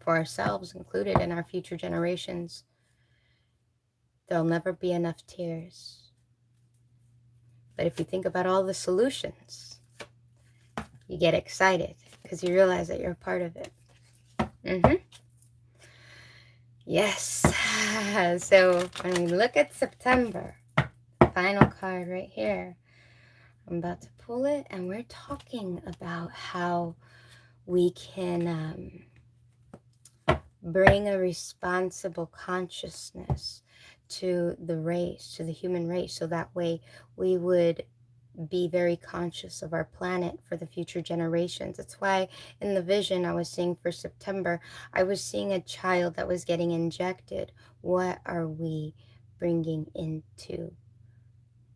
Speaker 1: for ourselves included and our future generations, there'll never be enough tears. But if you think about all the solutions, you get excited because you realize that you're a part of it. Yes. So when we look at September, final card right here, I'm about to pull it, and we're talking about how we can bring a responsible consciousness to the race, to the human race, so that way we would be very conscious of our planet for the future generations. That's why in the vision I was seeing for September, I was seeing a child that was getting injected. What are we bringing into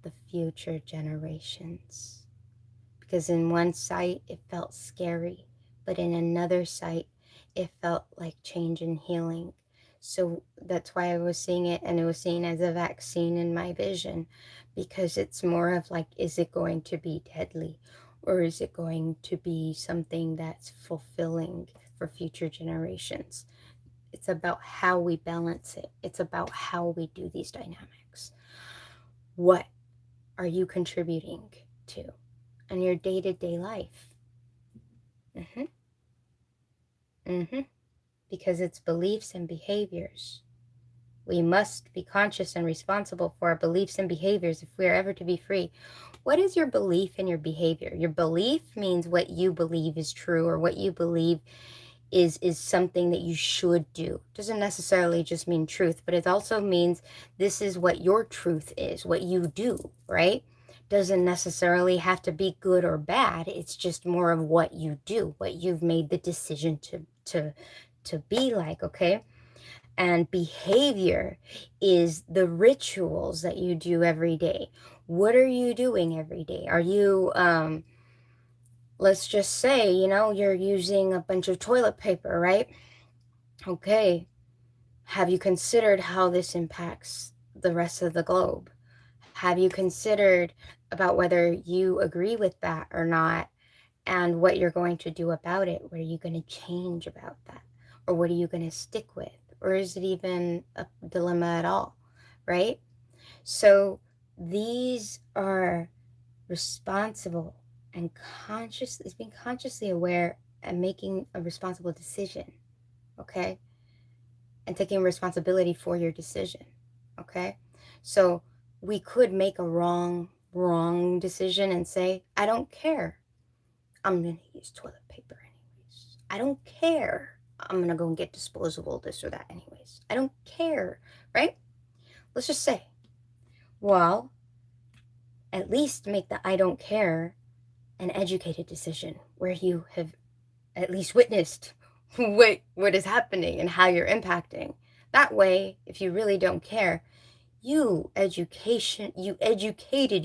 Speaker 1: the future generations? Because in one sight it felt scary, but in another sight it felt like change and healing. So that's why I was seeing it, and it was seen as a vaccine in my vision, because it's more of like, is it going to be deadly, or is it going to be something that's fulfilling for future generations? It's about how we balance it. It's about how we do these dynamics. What are you contributing to in your day-to-day life? because it's beliefs and behaviors. We must be conscious and responsible for our beliefs and behaviors if we are ever to be free. What is your belief and your behavior? Your belief means what you believe is true, or what you believe is something that you should do. Doesn't necessarily just mean truth, but it also means this is what your truth is, what you do, right? Doesn't necessarily have to be good or bad. It's just more of what you do, what you've made the decision to be like, okay? And behavior is the rituals that you do every day. What are you doing every day? Are you let's just say, you're using a bunch of toilet paper, right? Okay. Have you considered how this impacts the rest of the globe? Have you considered about whether you agree with that or not, and what you're going to do about it? What are you going to change about that? Or what are you going to stick with? Or is it even a dilemma at all, right? So these are responsible and conscious, is being consciously aware and making a responsible decision, okay? And taking responsibility for your decision, okay? So we could make a wrong decision and say, I don't care. I'm going to use toilet paper anyways. I don't care. I'm going to go and get disposable this or that anyways. I don't care, right? Let's just say, well, at least make the I don't care an educated decision where you have at least witnessed what is happening and how you're impacting. That way, if you really don't care, you educated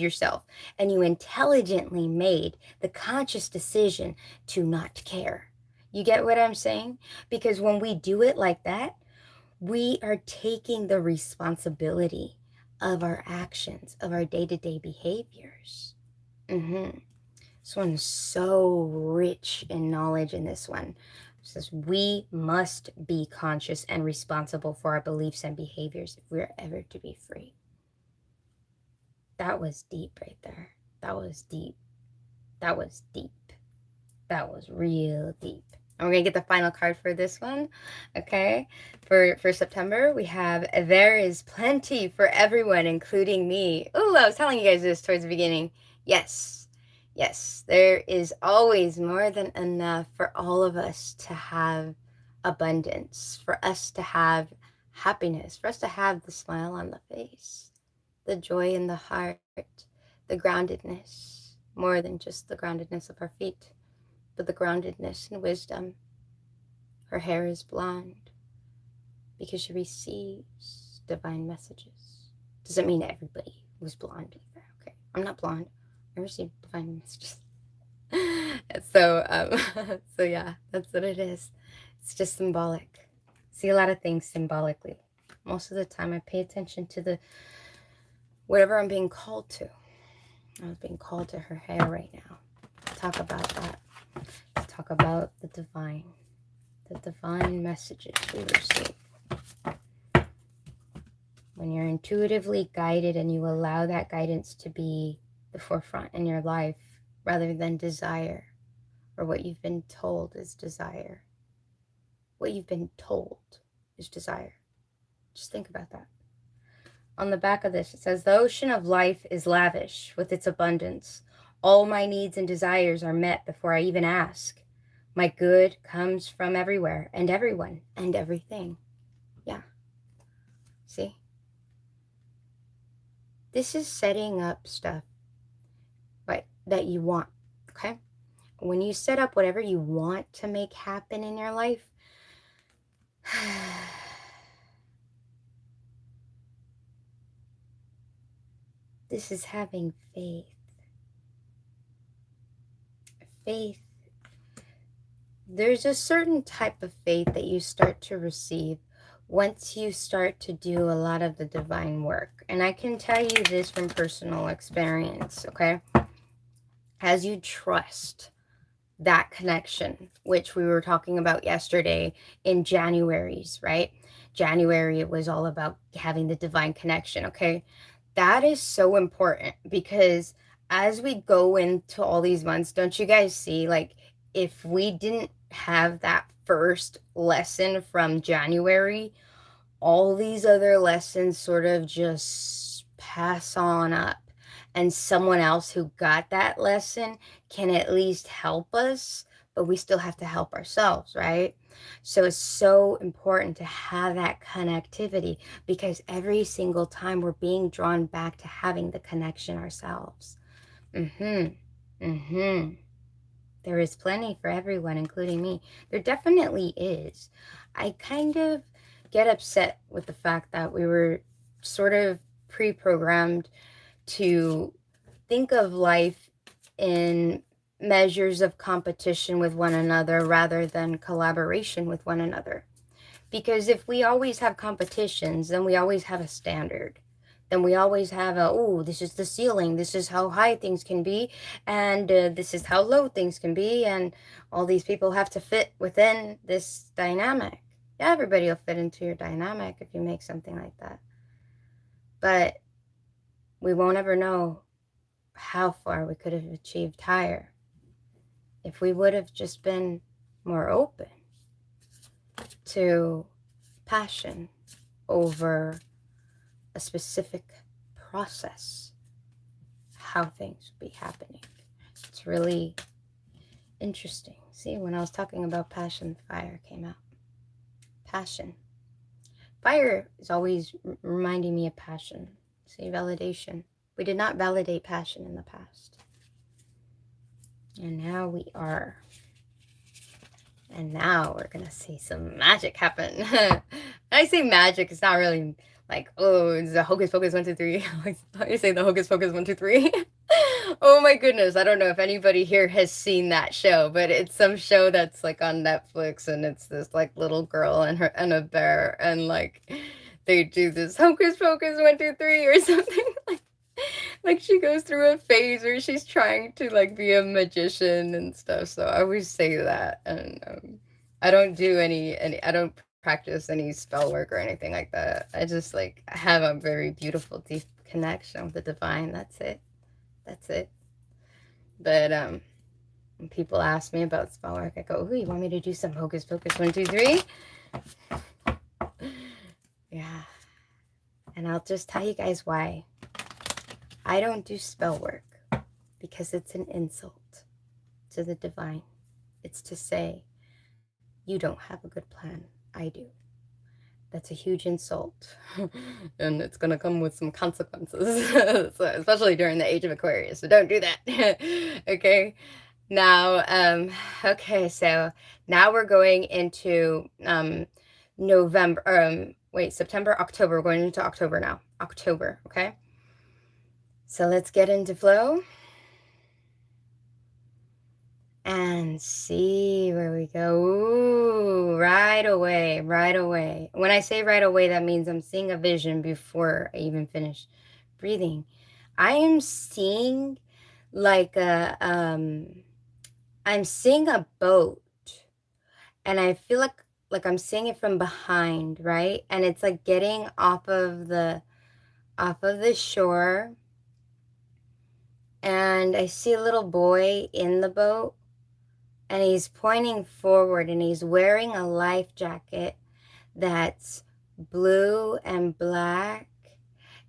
Speaker 1: yourself, and you intelligently made the conscious decision to not care. You get what I'm saying? Because when we do it like that, we are taking the responsibility of our actions, of our day-to-day behaviors. This one is so rich in knowledge in this one. It says we must be conscious and responsible for our beliefs and behaviors if we're ever to be free. That was deep right there. That was deep. That was deep. That was real deep. And we're going to get the final card for this one, okay? For September, we have there is plenty for everyone, including me. Oh, I was telling you guys this towards the beginning. Yes, there is always more than enough for all of us to have abundance, for us to have happiness, for us to have the smile on the face, the joy in the heart, the groundedness, more than just the groundedness of our feet, but the groundedness and wisdom. Her hair is blonde because she receives divine messages. Doesn't mean everybody was blonde either, okay? I'm not blonde. I receive divine messages. So, so yeah, that's what it is. It's just symbolic. See a lot of things symbolically. Most of the time I pay attention to whatever I'm being called to. I was being called to her hair right now. Talk about that. Talk about the divine messages we receive. When you're intuitively guided and you allow that guidance to be the forefront in your life rather than desire, or what you've been told is desire. What you've been told is desire. Just think about that. On the back of this, it says, the ocean of life is lavish with its abundance. All my needs and desires are met before I even ask. My good comes from everywhere and everyone and everything. Yeah. See? This is setting up stuff, right, that you want, okay? When you set up whatever you want to make happen in your life, this is having faith. Faith. There's a certain type of faith that you start to receive once you start to do a lot of the divine work. And I can tell you this from personal experience, okay? As you trust that connection, which we were talking about yesterday in January's, right? January, it was all about having the divine connection, okay? That is so important because as we go into all these months, don't you guys see, like, if we didn't have that first lesson from January, all these other lessons sort of just pass on up. And someone else who got that lesson can at least help us, but we still have to help ourselves, right? So it's so important to have that connectivity, because every single time we're being drawn back to having the connection ourselves. There is plenty for everyone, including me. There definitely is. I kind of get upset with the fact that we were sort of pre-programmed to think of life in measures of competition with one another rather than collaboration with one another. Because if we always have competitions, then we always have a standard. Then we always have oh, this is the ceiling. This is how high things can be. And this is how low things can be. And all these people have to fit within this dynamic. Yeah, everybody will fit into your dynamic if you make something like that. But we won't ever know how far we could have achieved higher if we would have just been more open to passion over a specific process, how things would be happening. It's really interesting. See, when I was talking about passion, fire came out. Passion. Fire is always reminding me of passion. See, validation. We did not validate passion in the past. And now we are. And now we're going to see some magic happen. When I say magic, it's not really like, oh, it's the hocus pocus 1, 2, 3. You say the hocus pocus 1, 2, 3. Oh my goodness. I don't know if anybody here has seen that show, but it's some show that's like on Netflix, and it's this like little girl and her and a bear, and like they do this hocus pocus 1, 2, 3 or something like she goes through a phase where she's trying to like be a magician and stuff. So I always say that, and I don't do any I don't practice any spell work or anything like that. I just like have a very beautiful deep connection with the divine. That's it. But when people ask me about spell work, I go, "Ooh, you want me to do some hocus pocus 1, 2, 3?" Yeah. And I'll just tell you guys why. I don't do spell work because it's an insult to the divine. It's to say, you don't have a good plan. I do. That's a huge insult. And it's going to come with some consequences, so, especially during the Age of Aquarius. So don't do that. Okay. Now, okay, so now we're going into September, October. We're going into October now. October, okay? So let's get into flow and see where we go. Ooh, right away. When I say right away, that means I'm seeing a vision before I even finish breathing. I am seeing like I'm seeing a boat, and I feel like I'm seeing it from behind, right? And it's like getting off of the shore. And I see a little boy in the boat, and he's pointing forward, and he's wearing a life jacket that's blue and black,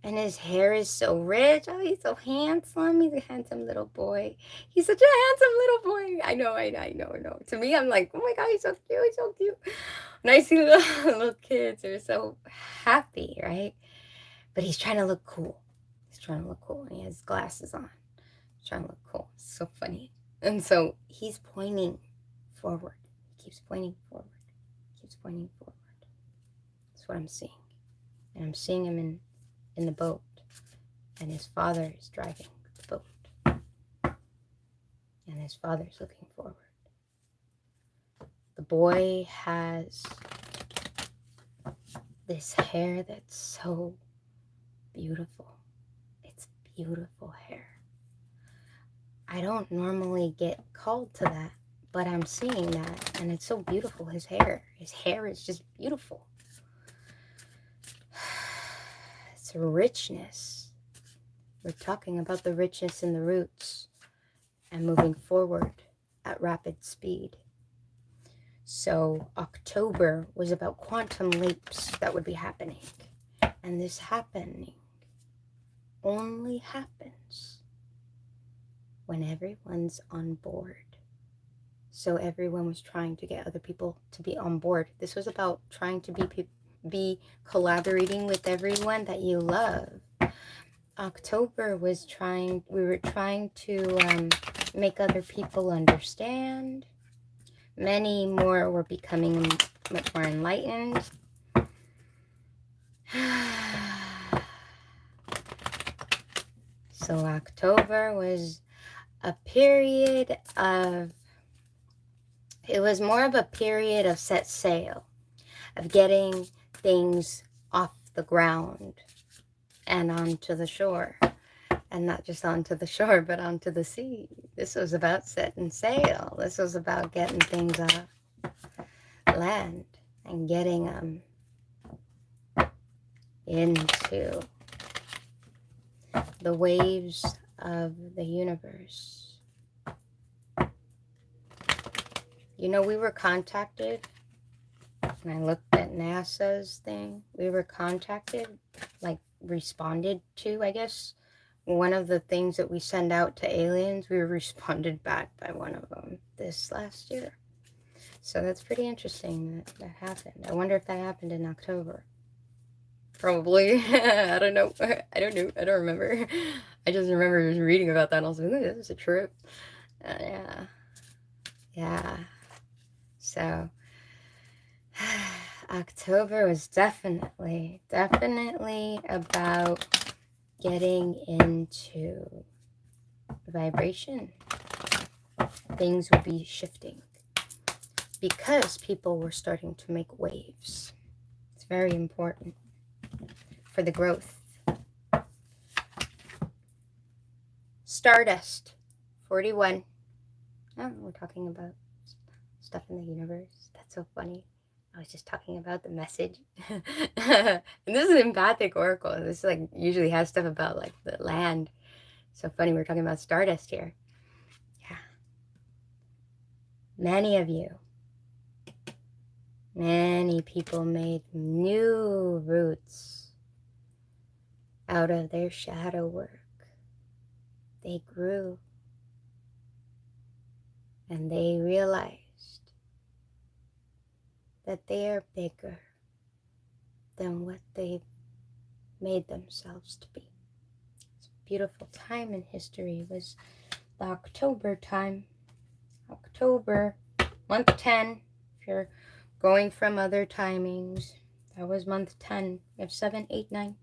Speaker 1: and his hair is so rich. Oh, he's so handsome. He's a handsome little boy. He's such a handsome little boy. I know. To me, I'm like, oh my God, he's so cute. And I see little kids, they're so happy, right? But he's trying to look cool. And he has glasses on. Trying to look cool. It's so funny. And so he's pointing forward. He keeps pointing forward. That's what I'm seeing. And I'm seeing him in the boat. And his father is driving the boat. And his father's looking forward. The boy has this hair that's so beautiful. It's beautiful hair. I don't normally get called to that, but I'm seeing that, and it's so beautiful. His hair is just beautiful. It's richness. We're talking about the richness in the roots and moving forward at rapid speed. So October was about quantum leaps that would be happening. And this happening only happens when everyone's on board. So everyone was trying to get other people to be on board. This was about trying to be collaborating with everyone that you love. October was we were trying to make other people understand. Many more were becoming much more enlightened. So October was a period of, it was more of a period of set sail, of getting things off the ground and onto the shore. And not just onto the shore, but onto the sea. This was about setting sail. This was about getting things off land and getting them into the waves of the universe. You know, we were contacted, and I looked at NASA's thing. We were contacted, like responded to, I guess. One of the things that we send out to aliens, we were responded back by one of them this last year. So that's pretty interesting that that happened. I wonder if that happened in October. Probably. I don't know. I don't know. I don't remember. I just remember reading about that and I was like, ooh, this is a trip. Yeah. Yeah. So October was definitely about getting into vibration. Things would be shifting because people were starting to make waves. It's very important for the growth. Stardust 41. Oh, we're talking about stuff in the universe. That's so funny. I was just talking about the message. And this is an empathic oracle. This like usually has stuff about like the land. So funny, we're talking about stardust here. Yeah. Many people made new roots out of their shadow work. They grew and they realized that they are bigger than what they've made themselves to be. It's a beautiful time in history. It was the October time. October, month 10. If you're going from other timings, that was month 10. You have 7, 8, 9,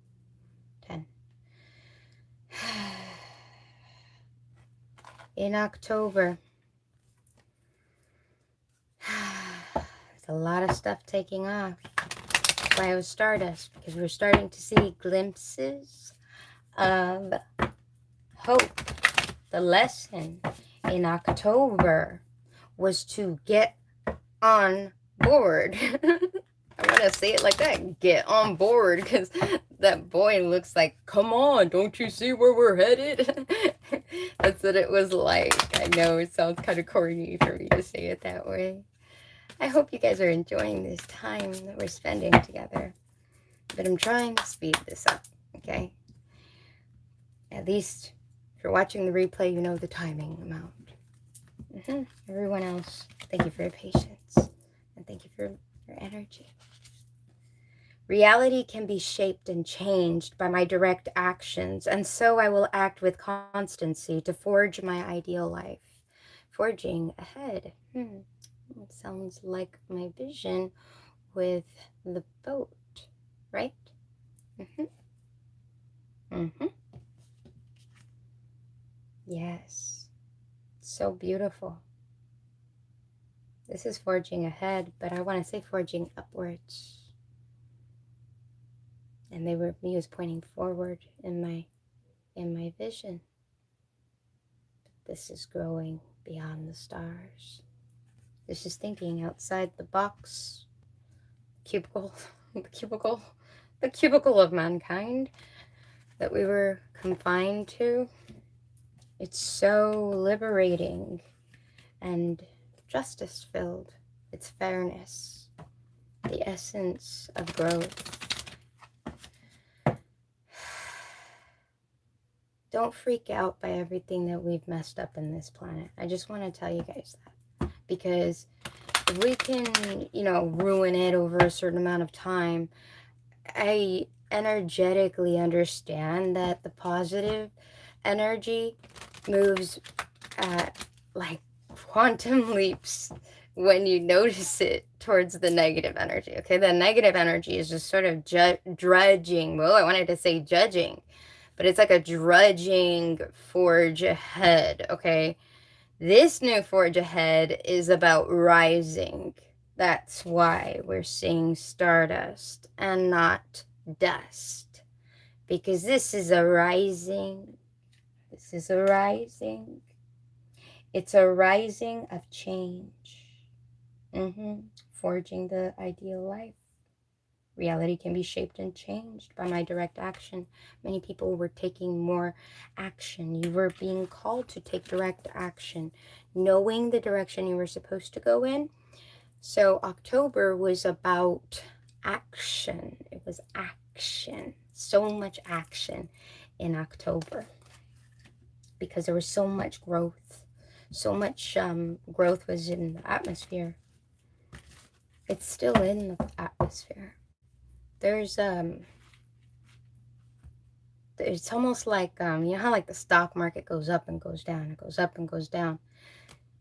Speaker 1: 10. In October, there's a lot of stuff taking off. That's why it was Stardust, because we're starting to see glimpses of hope. The lesson in October was to get on board. I want to say it like that. Get on board, because that boy looks like, come on, don't you see where we're headed? That's what it was like. I know it sounds kind of corny for me to say it that way. I hope you guys are enjoying this time that we're spending together. But I'm trying to speed this up, okay? At least if you're watching the replay, you know the timing amount. Everyone else, thank you for your patience. And thank you for your energy. Reality can be shaped and changed by my direct actions, and so I will act with constancy to forge my ideal life. Forging ahead. It sounds like my vision with the boat, right? Yes. So beautiful. This is forging ahead, but I want to say forging upwards. And me was pointing forward in my vision. This is growing beyond the stars. This is thinking outside the box, cubicle, the cubicle of mankind that we were confined to. It's so liberating and justice filled. It's fairness, the essence of growth. Don't freak out by everything that we've messed up in this planet. I just want to tell you guys that. Because if we can, you know, ruin it over a certain amount of time, I energetically understand that the positive energy moves at like quantum leaps when you notice it towards the negative energy. Okay, the negative energy is just sort of drudging. Well, I wanted to say judging, but it's like a drudging forge ahead. Okay, this new forge ahead is about rising. That's why we're seeing stardust and not dust, because this is a rising. This is a rising. It's a rising of change. Forging the ideal life. Reality can be shaped and changed by my direct action. Many people were taking more action. You were being called to take direct action, knowing the direction you were supposed to go in. So October was about action. It was action. So much action in October because there was so much growth. So much growth was in the atmosphere. It's still in the atmosphere. There's it's almost like you know how like the stock market goes up and goes down, it goes up and goes down.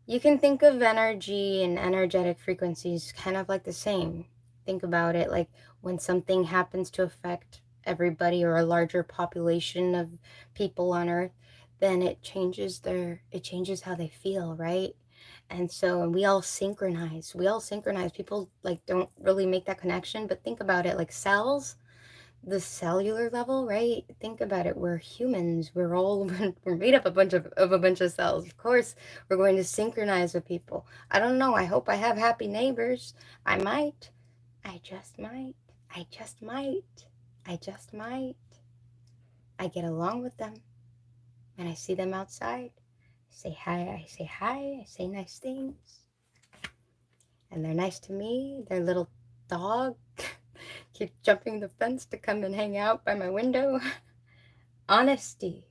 Speaker 1: You can think of energy and energetic frequencies kind of like the same. Think about it like when something happens to affect everybody or a larger population of people on earth, then it changes how they feel, right? And so, and we all synchronize. People like don't really make that connection, but think about it like cells, the cellular level, right? Think about it. We're humans. We're all we're made up a bunch of cells. Of course, we're going to synchronize with people. I don't know. I hope I have happy neighbors. I might. I just might. I just might. I just might. I get along with them. When I see them outside, I say hi. I say nice things. And they're nice to me. Their little dog keep jumping the fence to come and hang out by my window. Honesty.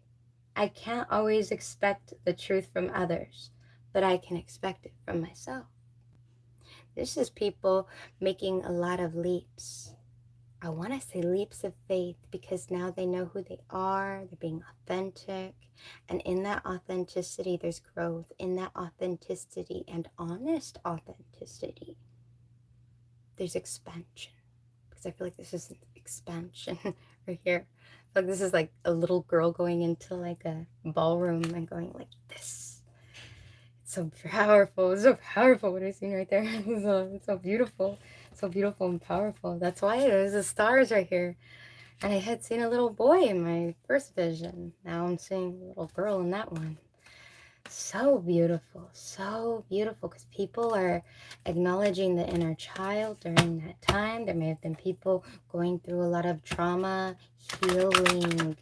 Speaker 1: I can't always expect the truth from others, but I can expect it from myself. This is people making a lot of leaps. I want to say leaps of faith because now they know who they are. They're being authentic. And in that authenticity, there's growth. In that authenticity and honest authenticity, there's expansion. Because I feel like this is expansion right here. Like this is like a little girl going into like a ballroom and going like this. It's so powerful. It's so powerful what I've seen right there. It's so beautiful. So beautiful and powerful. That's why there's the stars right here. And I had seen a little boy in my first vision. Now I'm seeing a little girl in that one. So beautiful because people are acknowledging the inner child during that time. There may have been people going through a lot of trauma healing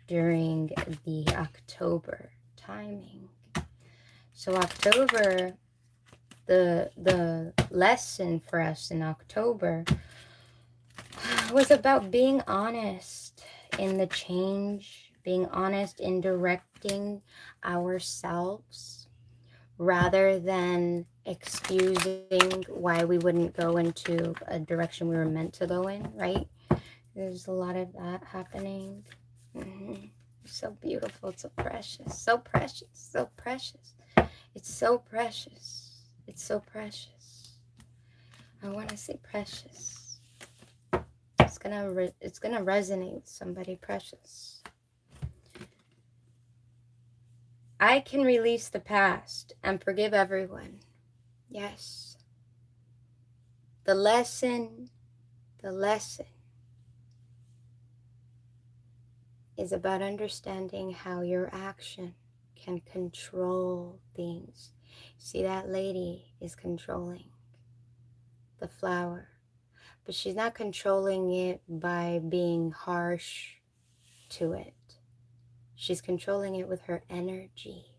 Speaker 1: during the October timing. So October, the lesson for us in October was about being honest in the change, being honest in directing ourselves rather than excusing why we wouldn't go into a direction we were meant to go in, right? There's a lot of that happening. It's so beautiful. It's so precious. So precious. So precious. It's so precious. It's so precious. I want to say precious. It's gonna resonate with somebody precious. I can release the past and forgive everyone. Yes. The lesson is about understanding how your action can control things. See, that lady is controlling the flower, but she's not controlling it by being harsh to it. She's controlling it with her energy.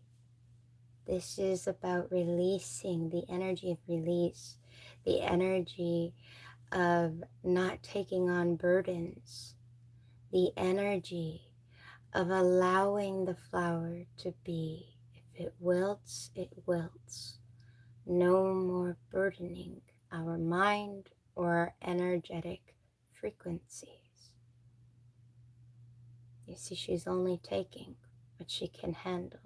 Speaker 1: This is about releasing, the energy of release. the energy of not taking on burdens, the energy of allowing the flower to be. If it wilts, it wilts. No more burdening our mind or our energetic frequencies. You see, she's only taking what she can handle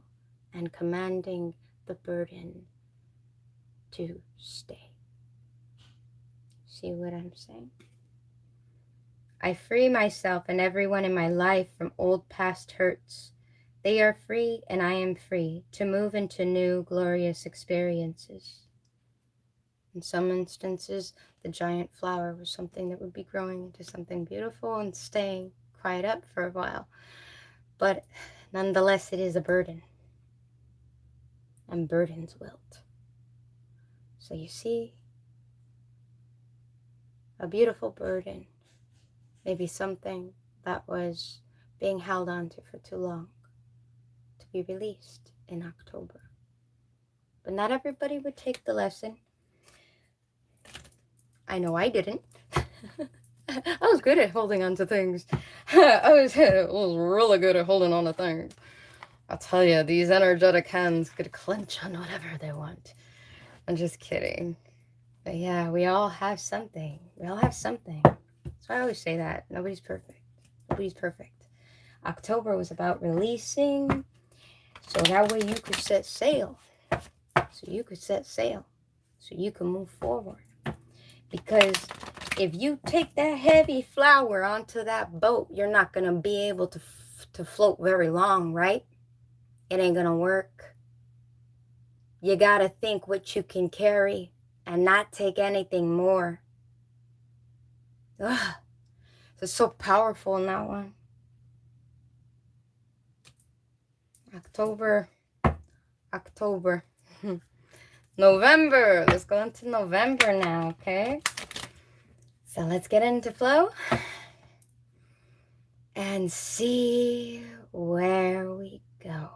Speaker 1: and commanding the burden to stay. See what I'm saying? I free myself and everyone in my life from old past hurts. They are free and I am free to move into new glorious experiences. In some instances, the giant flower was something that would be growing into something beautiful and staying quiet up for a while. But nonetheless, it is a burden. And burdens wilt. So you see, a beautiful burden, maybe something that was being held onto for too long, to be released in October. But not everybody would take the lesson. I know I didn't. I was good at holding on to things. I was really good at holding on to things. I'll tell you, these energetic hands could clench on whatever they want. I'm just kidding. But yeah, we all have something. We all have something. So I always say that. Nobody's perfect. Nobody's perfect. October was about releasing, so that way you could set sail. So you could set sail. So you can move forward. Because if you take that heavy flower onto that boat, you're not going to be able to float very long, right? It ain't going to work. You got to think what you can carry and not take anything more. Ugh. It's so powerful in that one. October. November. Let's go into November now, okay? So let's get into flow and see where we go.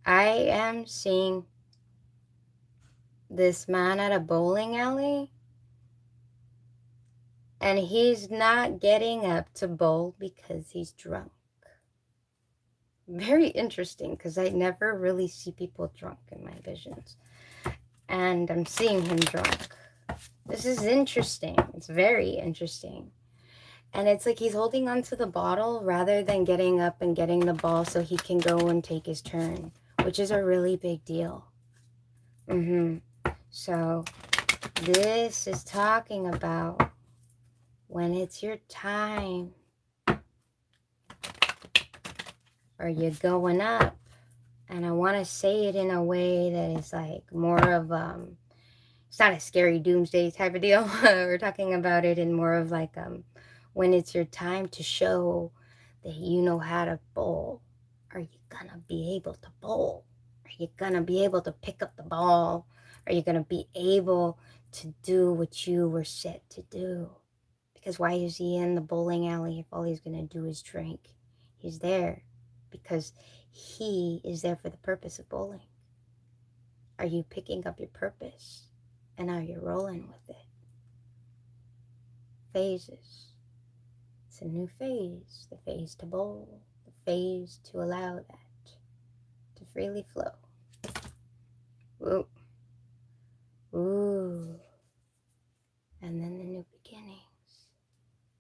Speaker 1: I am seeing this man at a bowling alley, and he's not getting up to bowl because he's drunk. Very interesting, because I never really see people drunk in my visions. And I'm seeing him drunk. This is interesting. It's very interesting. And it's like he's holding onto the bottle rather than getting up and getting the ball so he can go and take his turn, which is a really big deal. So this is talking about when it's your time. Are you going up? And I want to say it in a way that is like more of, it's not a scary doomsday type of deal. We're talking about it in more of like, when it's your time to show that you know how to bowl. Are you going to be able to bowl? Are you going to be able to pick up the ball? Are you going to be able to do what you were set to do? Because why is he in the bowling alley if all he's going to do is drink? He's there because he is there for the purpose of bowling. Are you picking up your purpose? And are you rolling with it? Phases. It's a new phase. The phase to bowl. The phase to allow that to freely flow. Woo. Ooh. And then the new beginnings.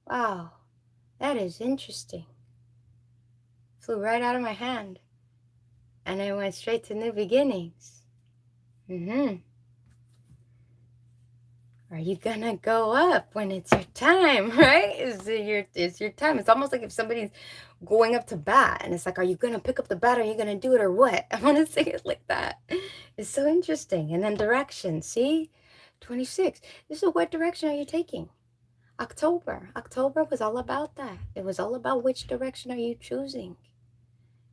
Speaker 1: Wow. That is interesting. Flew right out of my hand. And I went straight to new beginnings. Are you gonna go up when it's your time, right? It's your time. It's almost like if somebody's going up to bat and it's like, are you gonna pick up the bat? Or are you gonna do it or what? I want to say it like that. It's so interesting. And then direction, see? 26. This is what direction are you taking? October was all about that. It was all about which direction are you choosing.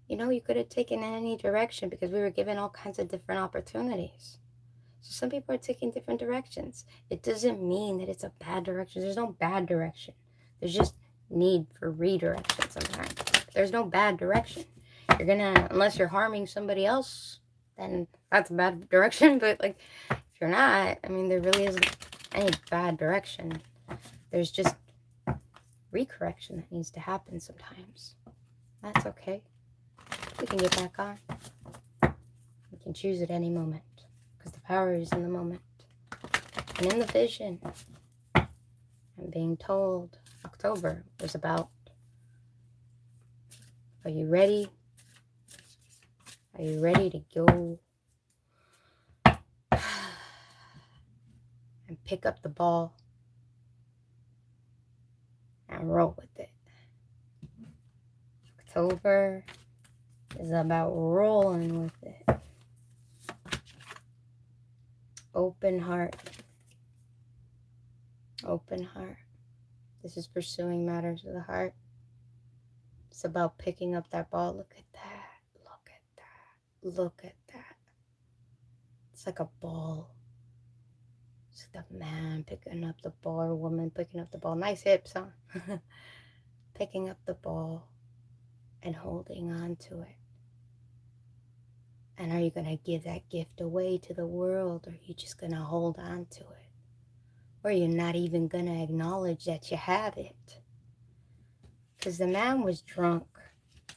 Speaker 1: You know, you could have taken in any direction because we were given all kinds of different opportunities. So some people are taking different directions. It doesn't mean that it's a bad direction. There's no bad direction. There's just need for redirection sometimes. There's no bad direction. You're gonna, unless you're harming somebody else, then that's a bad direction. But like, If you're not, I mean, there really isn't any bad direction. There's just recorrection that needs to happen sometimes. That's okay. We can get back on. We can choose at any moment, because the power is in the moment. And in the vision, I'm being told October was about, are you ready? Are you ready to go and pick up the ball and roll with it? October is about rolling with it. Open heart. Open heart. This is pursuing matters of the heart. It's about picking up that ball. Look at that. Look at that. Look at that. It's like a ball. It's like the man picking up the ball, or woman picking up the ball. Nice hips, huh? Picking up the ball and holding on to it. And are you going to give that gift away to the world, or are you just going to hold on to it? Or you're not even going to acknowledge that you have it? Because the man was drunk.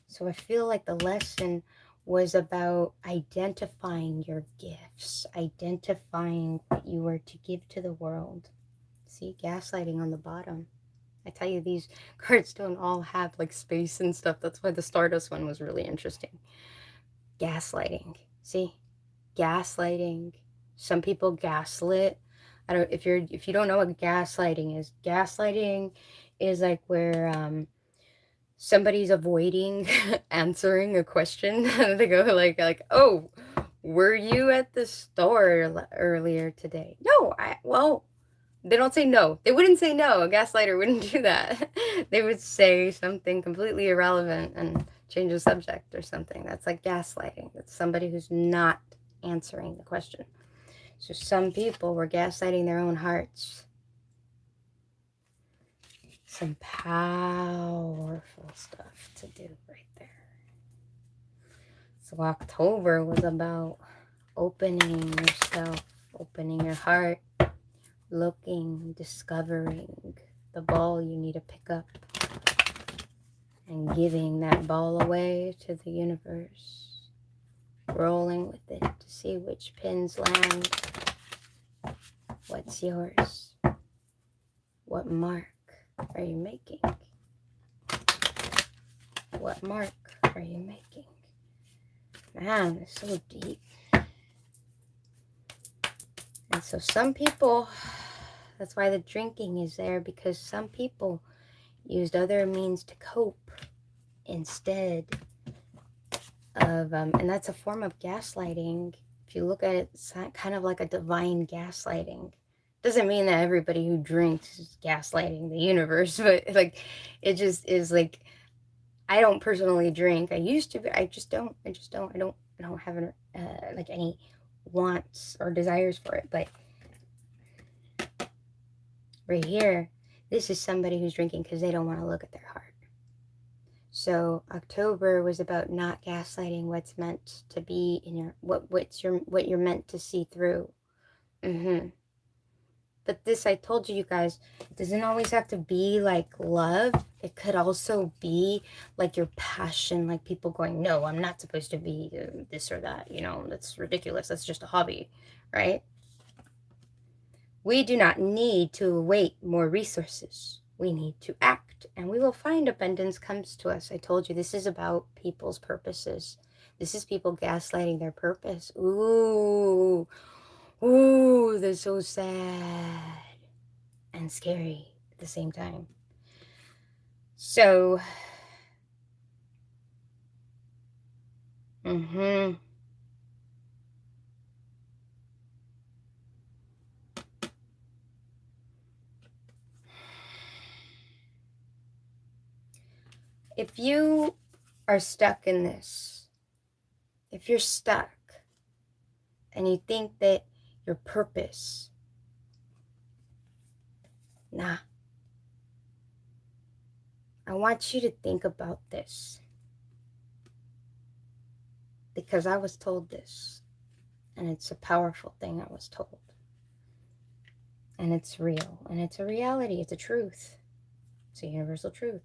Speaker 1: So I feel like the lesson was about identifying your gifts, identifying what you were to give to the world. See, gaslighting on the bottom. I tell you, these cards don't all have like space and stuff. That's why the Stardust one was really interesting. Gaslighting. See, gaslighting. Some people gaslit. If you don't know what gaslighting is like where somebody's avoiding answering a question. They go like, oh, were you at the store earlier today? No, well, they don't say no. They wouldn't say no. A gaslighter wouldn't do that. They would say something completely irrelevant and change the subject or something. That's like gaslighting. It's somebody who's not answering the question. So some people were gaslighting their own hearts. Some powerful stuff to do right there. So October was about opening yourself, opening your heart, looking, discovering the ball you need to pick up, and giving that ball away to the universe, rolling with it to see which pins land. What's yours? What mark are you making? What mark are you making? Man, it's so deep. And so some people, that's why the drinking is there, because some people used other means to cope instead of, and that's a form of gaslighting. If you look at it, it's kind of like a divine gaslighting. Doesn't mean that everybody who drinks is gaslighting the universe, but like, it just is like, I don't personally drink. I used to, but I don't have like any wants or desires for it. But right here, this is somebody who's drinking because they don't want to look at their heart. So October was about not gaslighting what's meant to be in your what you're meant to see through. But this, I told you guys, it doesn't always have to be like love. It could also be like your passion, like people going, no, I'm not supposed to be this or that. You know, that's ridiculous. That's just a hobby, right? We do not need to await more resources. We need to act, and we will find abundance comes to us. I told you, this is about people's purposes. This is people gaslighting their purpose. Ooh, that's so sad and scary at the same time. So, if you are stuck in this, if you're stuck and you think that your purpose, nah, I want you to think about this, because I was told this, and it's a powerful thing I was told. And it's real. And it's a reality. It's a truth. It's a universal truth.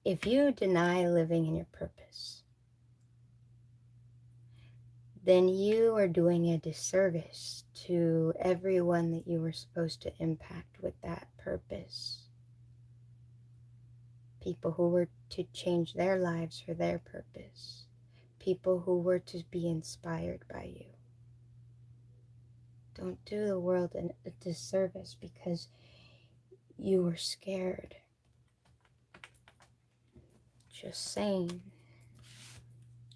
Speaker 1: If you deny living in your purpose, then you are doing a disservice to everyone that you were supposed to impact with that purpose. People who were to change their lives for their purpose. People who were to be inspired by you. Don't do the world a disservice because you were scared. Just saying.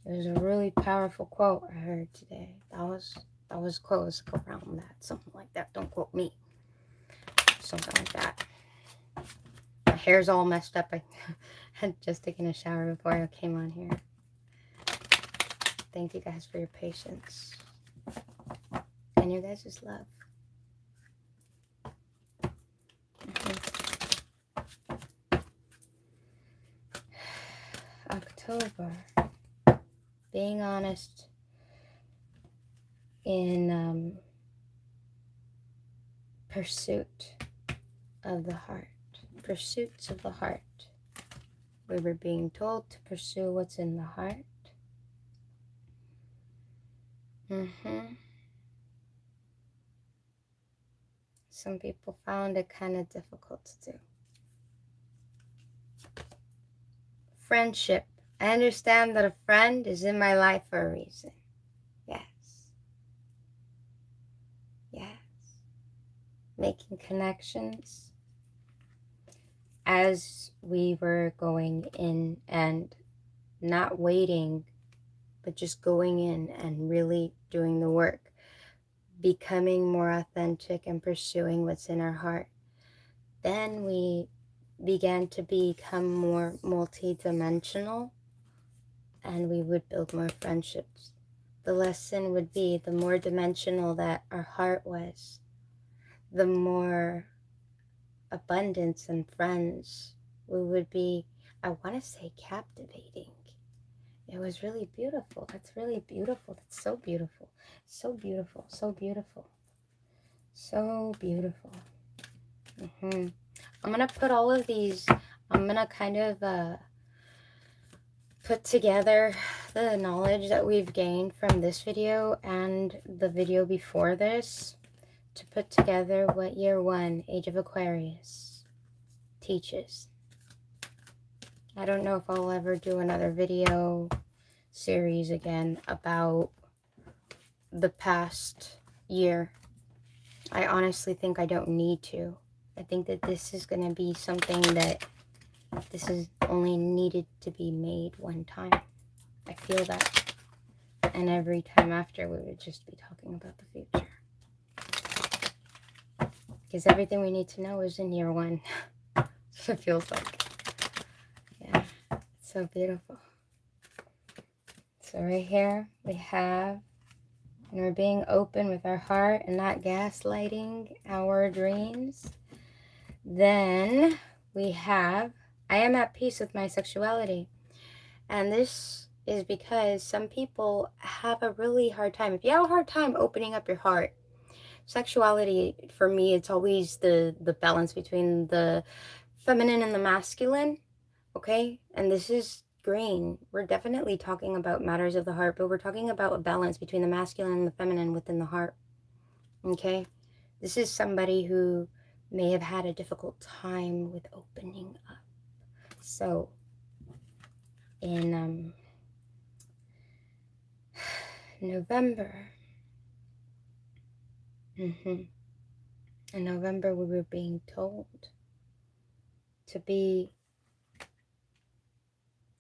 Speaker 1: There's a really powerful quote I heard today. That was close around that. Something like that. Don't quote me. Something like that. My hair's all messed up. I had just taken a shower before I came on here. Thank you guys for your patience. And your guys' love. October. Being honest in pursuit of the heart. Pursuits of the heart. We were being told to pursue what's in the heart. Some people found it kind of difficult to do. Friendship. I understand that a friend is in my life for a reason. Yes. Yes. Making connections as we were going in and not waiting, but just going in and really doing the work. Becoming more authentic and pursuing what's in our heart. Then we began to become more multi-dimensional and we would build more friendships. The lesson would be the more dimensional that our heart was, the more abundance and friends we would be. I want to say captivating. It was really beautiful. That's really beautiful. That's so beautiful. So beautiful. So beautiful. So beautiful. I'm going to put all of these, I'm going to kind of put together the knowledge that we've gained from this video and the video before this to put together what year 1, Age of Aquarius, teaches. I don't know if I'll ever do another video series again about the past year. I honestly think I don't need to. I think that this is going to be something that this is only needed to be made one time. I feel that. And every time after we would just be talking about the future. Because everything we need to know is in year 1. So it feels like. Yeah. It's so beautiful. So right here we have, and we're being open with our heart and not gaslighting our dreams. Then we have, I am at peace with my sexuality. And this is because some people have a really hard time. If you have a hard time opening up your heart, sexuality, for me, it's always the balance between the feminine and the masculine, okay? And this is green. We're definitely talking about matters of the heart, but we're talking about a balance between the masculine and the feminine within the heart, okay? This is somebody who may have had a difficult time with opening up. So, in November, in November, we were being told to be,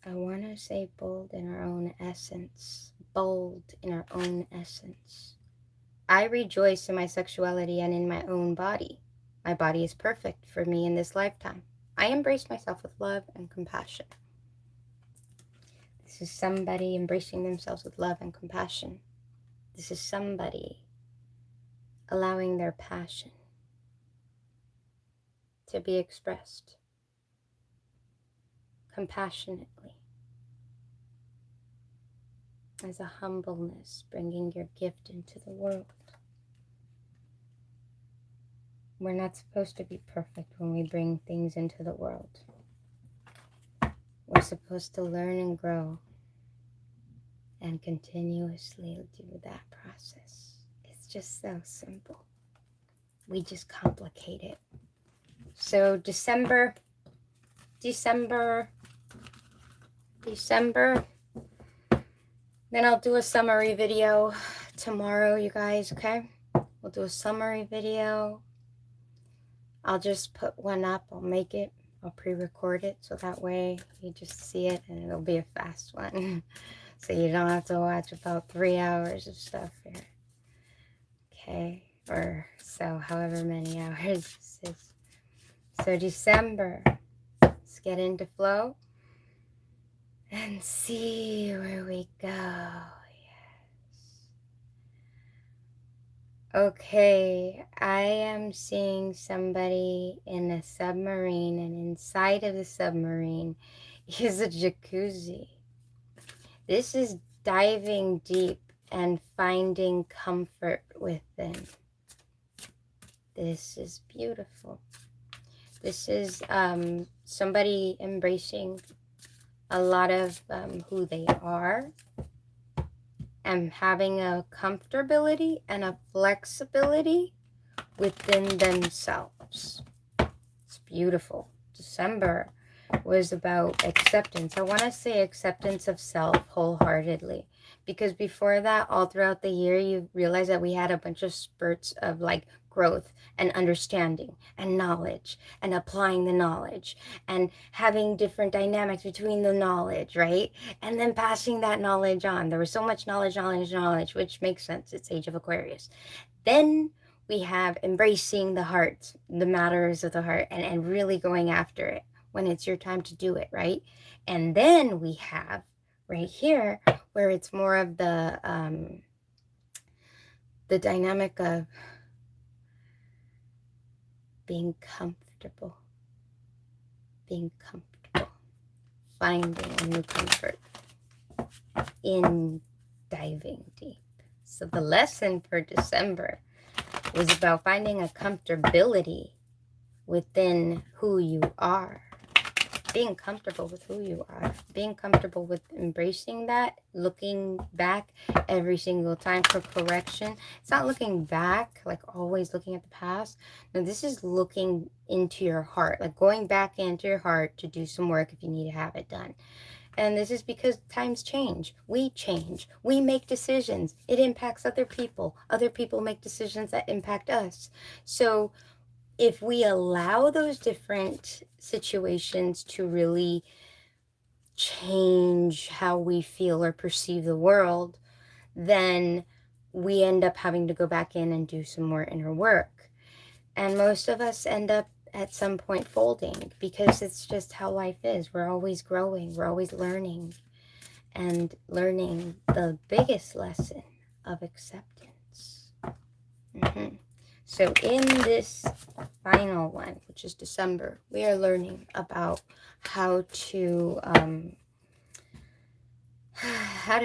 Speaker 1: I want to say bold in our own essence. Bold in our own essence. I rejoice in my sexuality and in my own body. My body is perfect for me in this lifetime. I embrace myself with love and compassion. This is somebody embracing themselves with love and compassion. This is somebody allowing their passion to be expressed compassionately, as a humbleness, bringing your gift into the world. We're not supposed to be perfect when we bring things into the world. We're supposed to learn and grow and continuously do that process. It's just so simple. We just complicate it. So December. Then I'll do a summary video tomorrow, you guys, okay? We'll do a summary video. I'll just put one up. I'll make it. I'll pre-record it so that way you just see it and it'll be a fast one. So you don't have to watch about 3 hours of stuff here. Okay? Or so, however many hours this is. So December. Let's get into flow and see where we go. Yes. Okay, I am seeing somebody in a submarine, and inside of the submarine is a jacuzzi. This is diving deep and finding comfort within. This is beautiful. This is somebody embracing a lot of who they are and having a comfortability and a flexibility within themselves. It's beautiful. December was about acceptance. I want to say acceptance of self wholeheartedly, because before that, all throughout the year, you realize that we had a bunch of spurts of like growth and understanding and knowledge and applying the knowledge and having different dynamics between the knowledge, right? And then passing that knowledge on. There was so much knowledge, which makes sense. It's Age of Aquarius. Then we have embracing the heart, the matters of the heart, and really going after it when it's your time to do it, right? And then we have right here where it's more of the dynamic of being comfortable, finding a new comfort in diving deep. So the lesson for December was about finding a comfortability within who you are, being comfortable with who you are, being comfortable with embracing that, looking back every single time for correction. It's not looking back, like always looking at the past. No, this is looking into your heart, like going back into your heart to do some work if you need to have it done. And this is because times change. We change. We make decisions. It impacts other people. Other people make decisions that impact us. So if we allow those different situations to really change how we feel or perceive the world, then we end up having to go back in and do some more inner work. And most of us end up at some point folding, because it's just how life is. We're always growing. We're always learning, and learning the biggest lesson of acceptance. So in this final one, which is December, we are learning about how to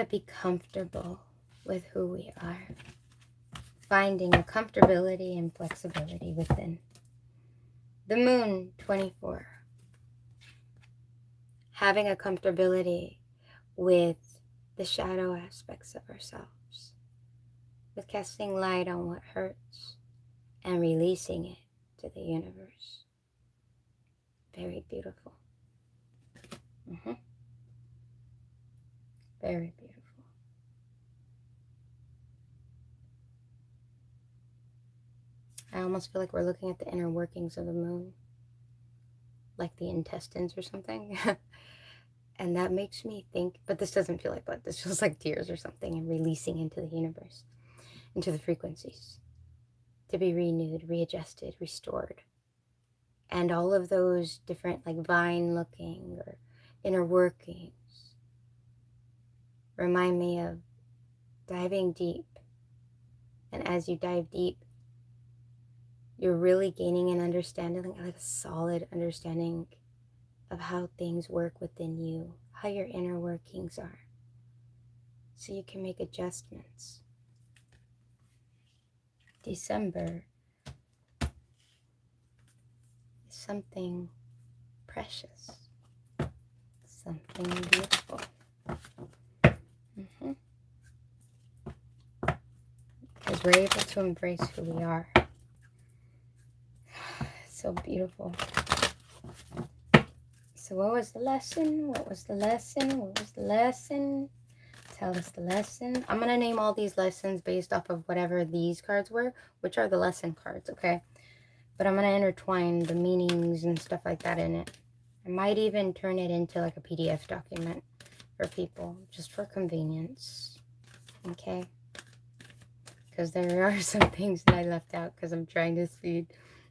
Speaker 1: be comfortable with who we are, finding a comfortability and flexibility within. The moon, 24. Having a comfortability with the shadow aspects of ourselves, with casting light on what hurts and releasing it to the universe. Very beautiful. Very beautiful. I almost feel like we're looking at the inner workings of the moon, like the intestines or something. And that makes me think, but this doesn't feel like blood. This feels like tears or something, and releasing into the universe, into the frequencies, to be renewed, readjusted, restored. And all of those different like vine looking or inner workings remind me of diving deep. And as you dive deep, you're really gaining an understanding, like a solid understanding of how things work within you, how your inner workings are, so you can make adjustments. December something precious, something beautiful. Because we're able to embrace who we are. So beautiful. So what was the lesson? What was the lesson? What was the lesson? Tell us the lesson. I'm going to name all these lessons based off of whatever these cards were, which are the lesson cards, okay? But I'm going to intertwine the meanings and stuff like that in it. I might even turn it into like a PDF document for people, just for convenience, okay? Because there are some things that I left out because I'm trying to speed.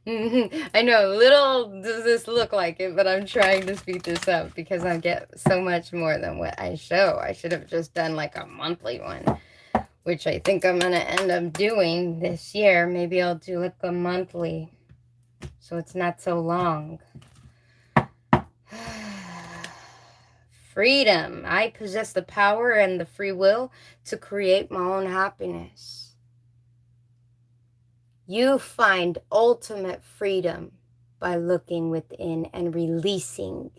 Speaker 1: I know, little does this look like it, but I'm trying to speed this up because I get so much more than what I show. I should have just done like a monthly one, which I think I'm going to end up doing this year. Maybe I'll do like a monthly, so it's not so long. Freedom. I possess the power and the free will to create my own happiness. You find ultimate freedom by looking within and releasing.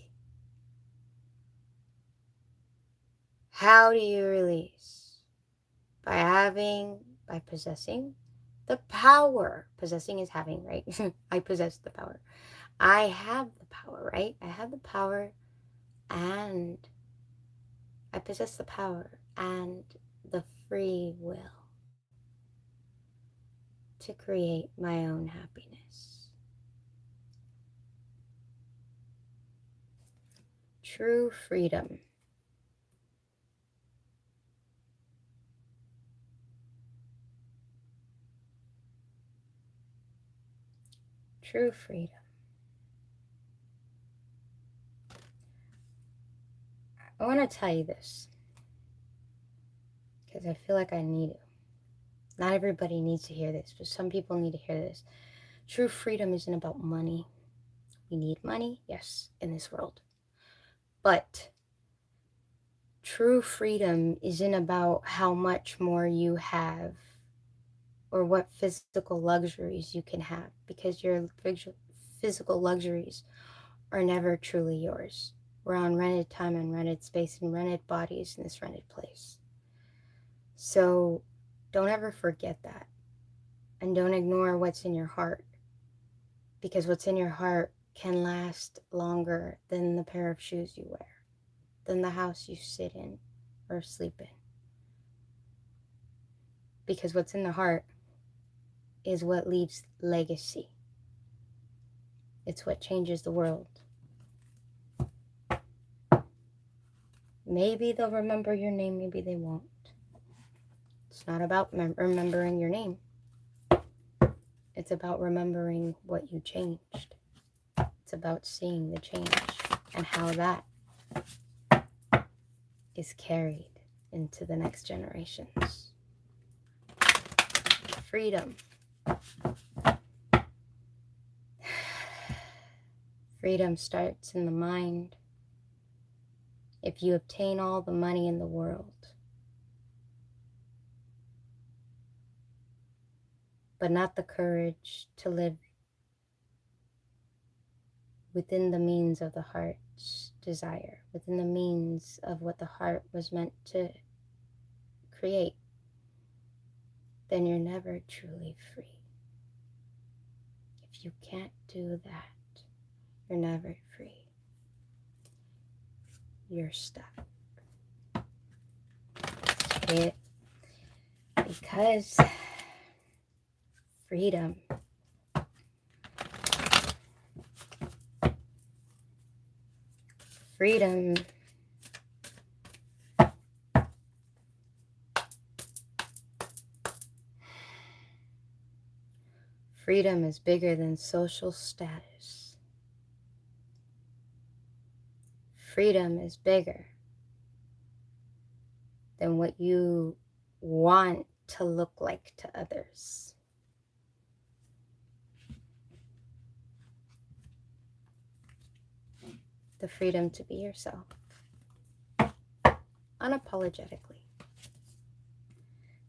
Speaker 1: How do you release? By possessing the power. Possessing is having, right? I possess the power. I have the power, right? I have the power and I possess the power and the free will to create my own happiness. True freedom. True freedom. I want to tell you this because I feel like I need it. Not everybody needs to hear this, but some people need to hear this. True freedom isn't about money. We need money, yes, in this world. But true freedom isn't about how much more you have or what physical luxuries you can have, because your physical luxuries are never truly yours. We're on rented time and rented space and rented bodies in this rented place. So don't ever forget that. And don't ignore what's in your heart, because what's in your heart can last longer than the pair of shoes you wear, than the house you sit in or sleep in. Because what's in the heart is what leaves legacy. It's what changes the world. Maybe they'll remember your name, maybe they won't. It's not about remembering your name. It's about remembering what you changed. It's about seeing the change and how that is carried into the next generations. Freedom. Freedom starts in the mind. If you obtain all the money in the world, but not the courage to live within the means of the heart's desire, within the means of what the heart was meant to create, then you're never truly free. If you can't do that, you're never free. You're stuck. It, because freedom freedom is bigger than social status. Freedom is bigger than what you want to look like to others. The freedom to be yourself, unapologetically.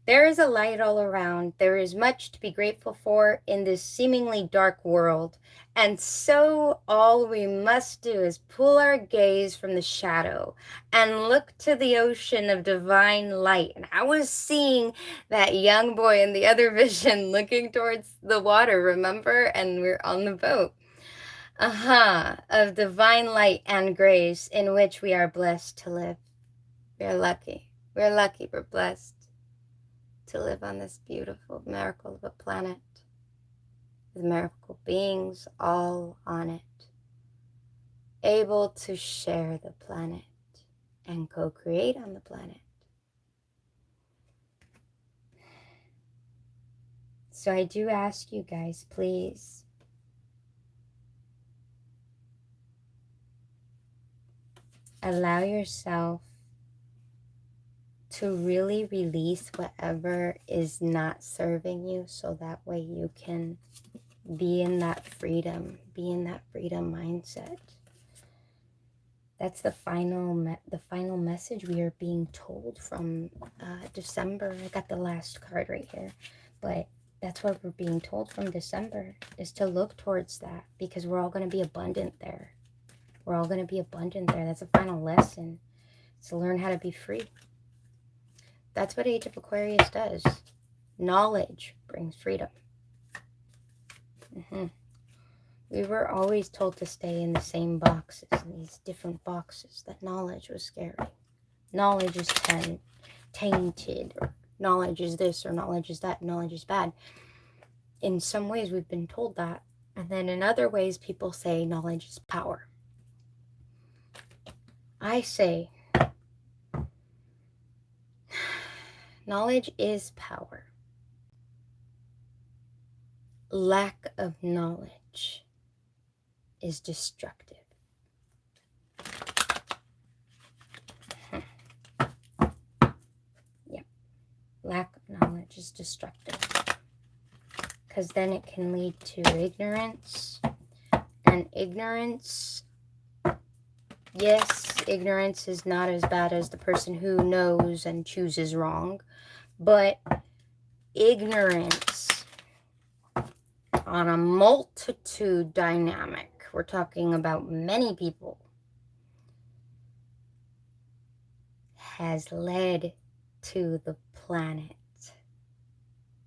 Speaker 1: There is a light all around. There is much to be grateful for in this seemingly dark world. And so all we must do is pull our gaze from the shadow and look to the ocean of divine light. And I was seeing that young boy in the other vision looking towards the water, remember? And we're on the boat. Of divine light and grace in which we are blessed to live. We're lucky. We're lucky. We're blessed to live on this beautiful miracle of a planet with miracle beings all on it, able to share the planet and co-create on the planet. So I do ask you guys, please, allow yourself to really release whatever is not serving you, so that way you can be in that freedom mindset. That's the final message we are being told from December. I got the last card right here, but that's what we're being told from December, is to look towards that, because we're all going to be abundant there. We're all going to be abundant there. That's a final lesson. It's to learn how to be free. That's what Age of Aquarius does. Knowledge brings freedom. We were always told to stay in the same boxes, in these different boxes, that knowledge was scary. Knowledge is tainted, or knowledge is this, or knowledge is that, knowledge is bad. In some ways, we've been told that. And then in other ways, people say knowledge is power. I say knowledge is power. Lack of knowledge is destructive. Yep. Lack of knowledge is destructive, because then it can lead to ignorance. And ignorance, yes, ignorance is not as bad as the person who knows and chooses wrong, but ignorance on a multitude dynamic, we're talking about many people, has led to the planet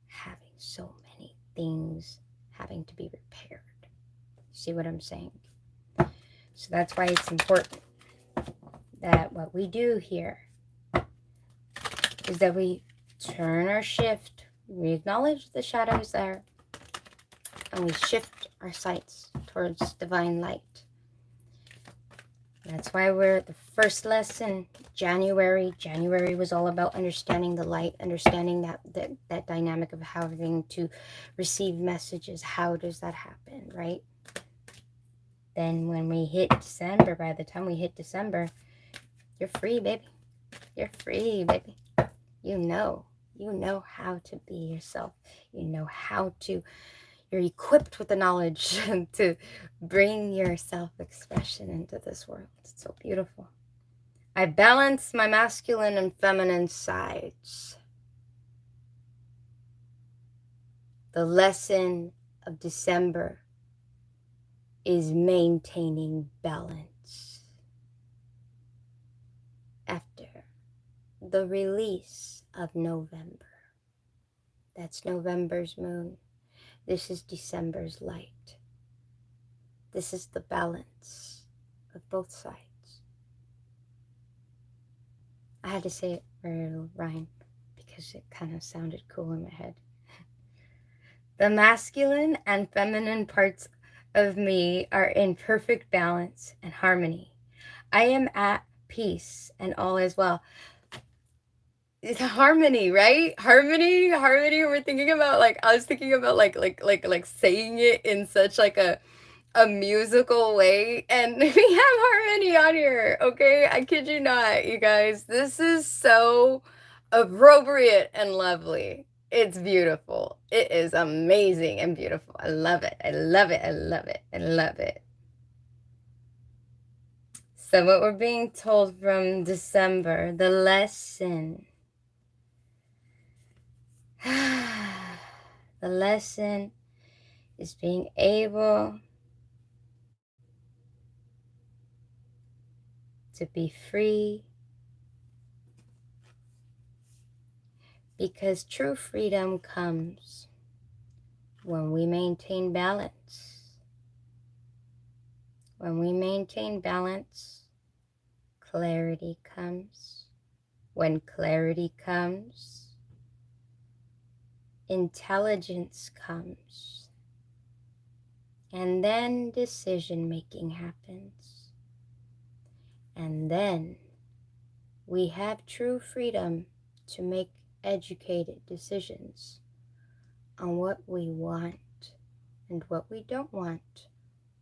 Speaker 1: having so many things having to be repaired. See what I'm saying? So that's why it's important that what we do here is that we turn our shift, we acknowledge the shadows there, and we shift our sights towards divine light. That's why we're the first lesson, January. January was all about understanding the light, understanding that dynamic of having to receive messages. How does that happen, right? Then when we hit December, by the time we hit December, you're free, baby. You're free, baby. You know how to be yourself. You know how to, you're equipped with the knowledge to bring your self-expression into this world. It's so beautiful. I balance my masculine and feminine sides. The lesson of December is maintaining balance. After the release of November, that's November's moon. This is December's light. This is the balance of both sides. I had to say it for a rhyme because it kind of sounded cool in my head. The masculine and feminine parts of me are in perfect balance and harmony. I am at peace and all is well. It's harmony, right? Harmony. We're thinking about, like, I was thinking about like saying it in such like a musical way, and we have harmony on here. Okay, I kid you not, you guys. This is so appropriate and lovely. It's beautiful. It is amazing and beautiful. I love it. I love it. I love it. I love it. So what we're being told from December, the lesson The lesson is being able to be free, because true freedom comes when we maintain balance. When we maintain balance, clarity comes. When clarity comes, intelligence comes. And then decision-making happens. And then we have true freedom to make educated decisions on what we want and what we don't want,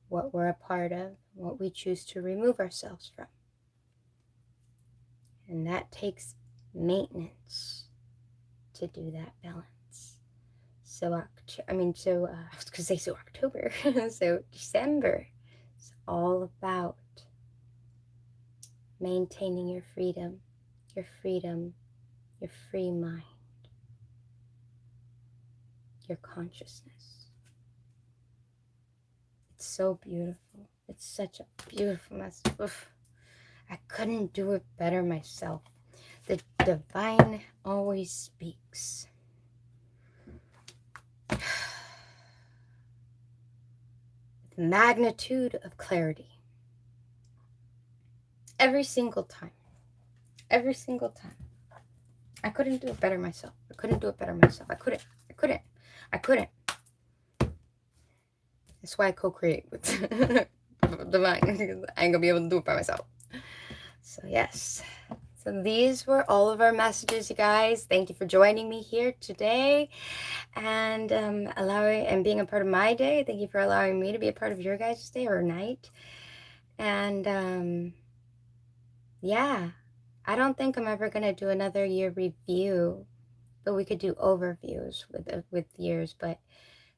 Speaker 1: what we're a part of, what we choose to remove ourselves from. And that takes maintenance to do that balance. So I was gonna say October, so December is all about maintaining your freedom, your free mind, your consciousness. It's so beautiful. It's such a beautiful message. Oof. I couldn't do it better myself. The divine always speaks. The magnitude of clarity. Every single time. Every single time. I couldn't do it better myself. I couldn't do it better myself. I couldn't. That's why I co-create with divine. I ain't gonna be able to do it by myself. So yes. So these were all of our messages, you guys. Thank you for joining me here today and being a part of my day. Thank you for allowing me to be a part of your guys' day or night. And yeah, I don't think I'm ever gonna do another year review, but we could do overviews with years. But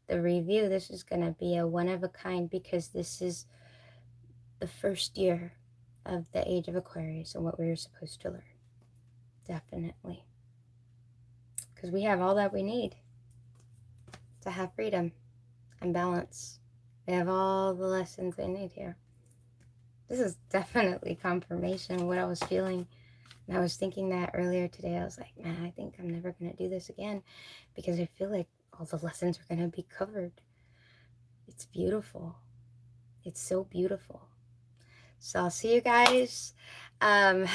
Speaker 1: the review, this is gonna be a one of a kind, because this is the first year of the Age of Aquarius and what we were supposed to learn. Definitely. Because we have all that we need to have freedom and balance. We have all the lessons we need here. This is definitely confirmation of what I was feeling. And I was thinking that earlier today. I was like, man, I think I'm never going to do this again, because I feel like all the lessons are going to be covered. It's beautiful. It's so beautiful. So I'll see you guys. You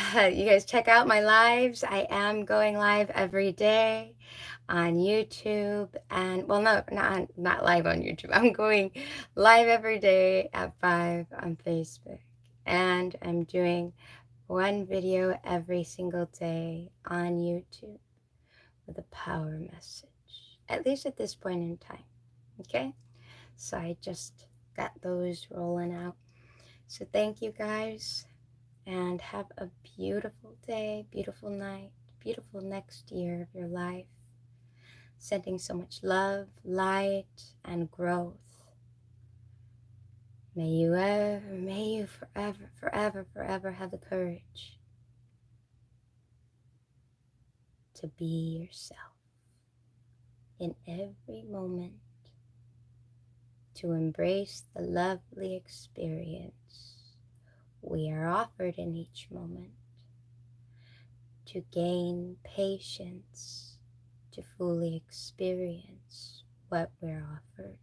Speaker 1: guys check out my lives. I am going live every day on YouTube, and well, no, not live on YouTube. I'm going live every day at 5 on Facebook, and I'm doing one video every single day on YouTube with a power message, at least at this point in time. Okay, so I just got those rolling out. So thank you guys, and have a beautiful day, beautiful night, beautiful next year of your life. Sending so much love, light, and growth. May you forever have the courage to be yourself in every moment, to embrace the lovely experience we are offered in each moment, to gain patience, to fully experience what we're offered,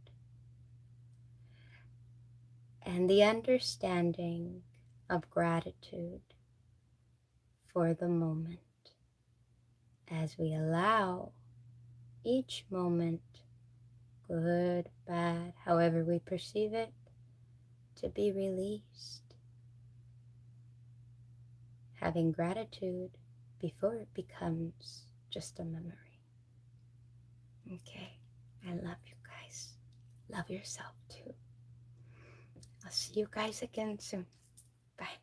Speaker 1: and the understanding of gratitude for the moment, as we allow each moment, good, bad, however we perceive it, to be released. Having gratitude before it becomes just a memory. Okay, I love you guys. Love yourself too. I'll see you guys again soon. Bye.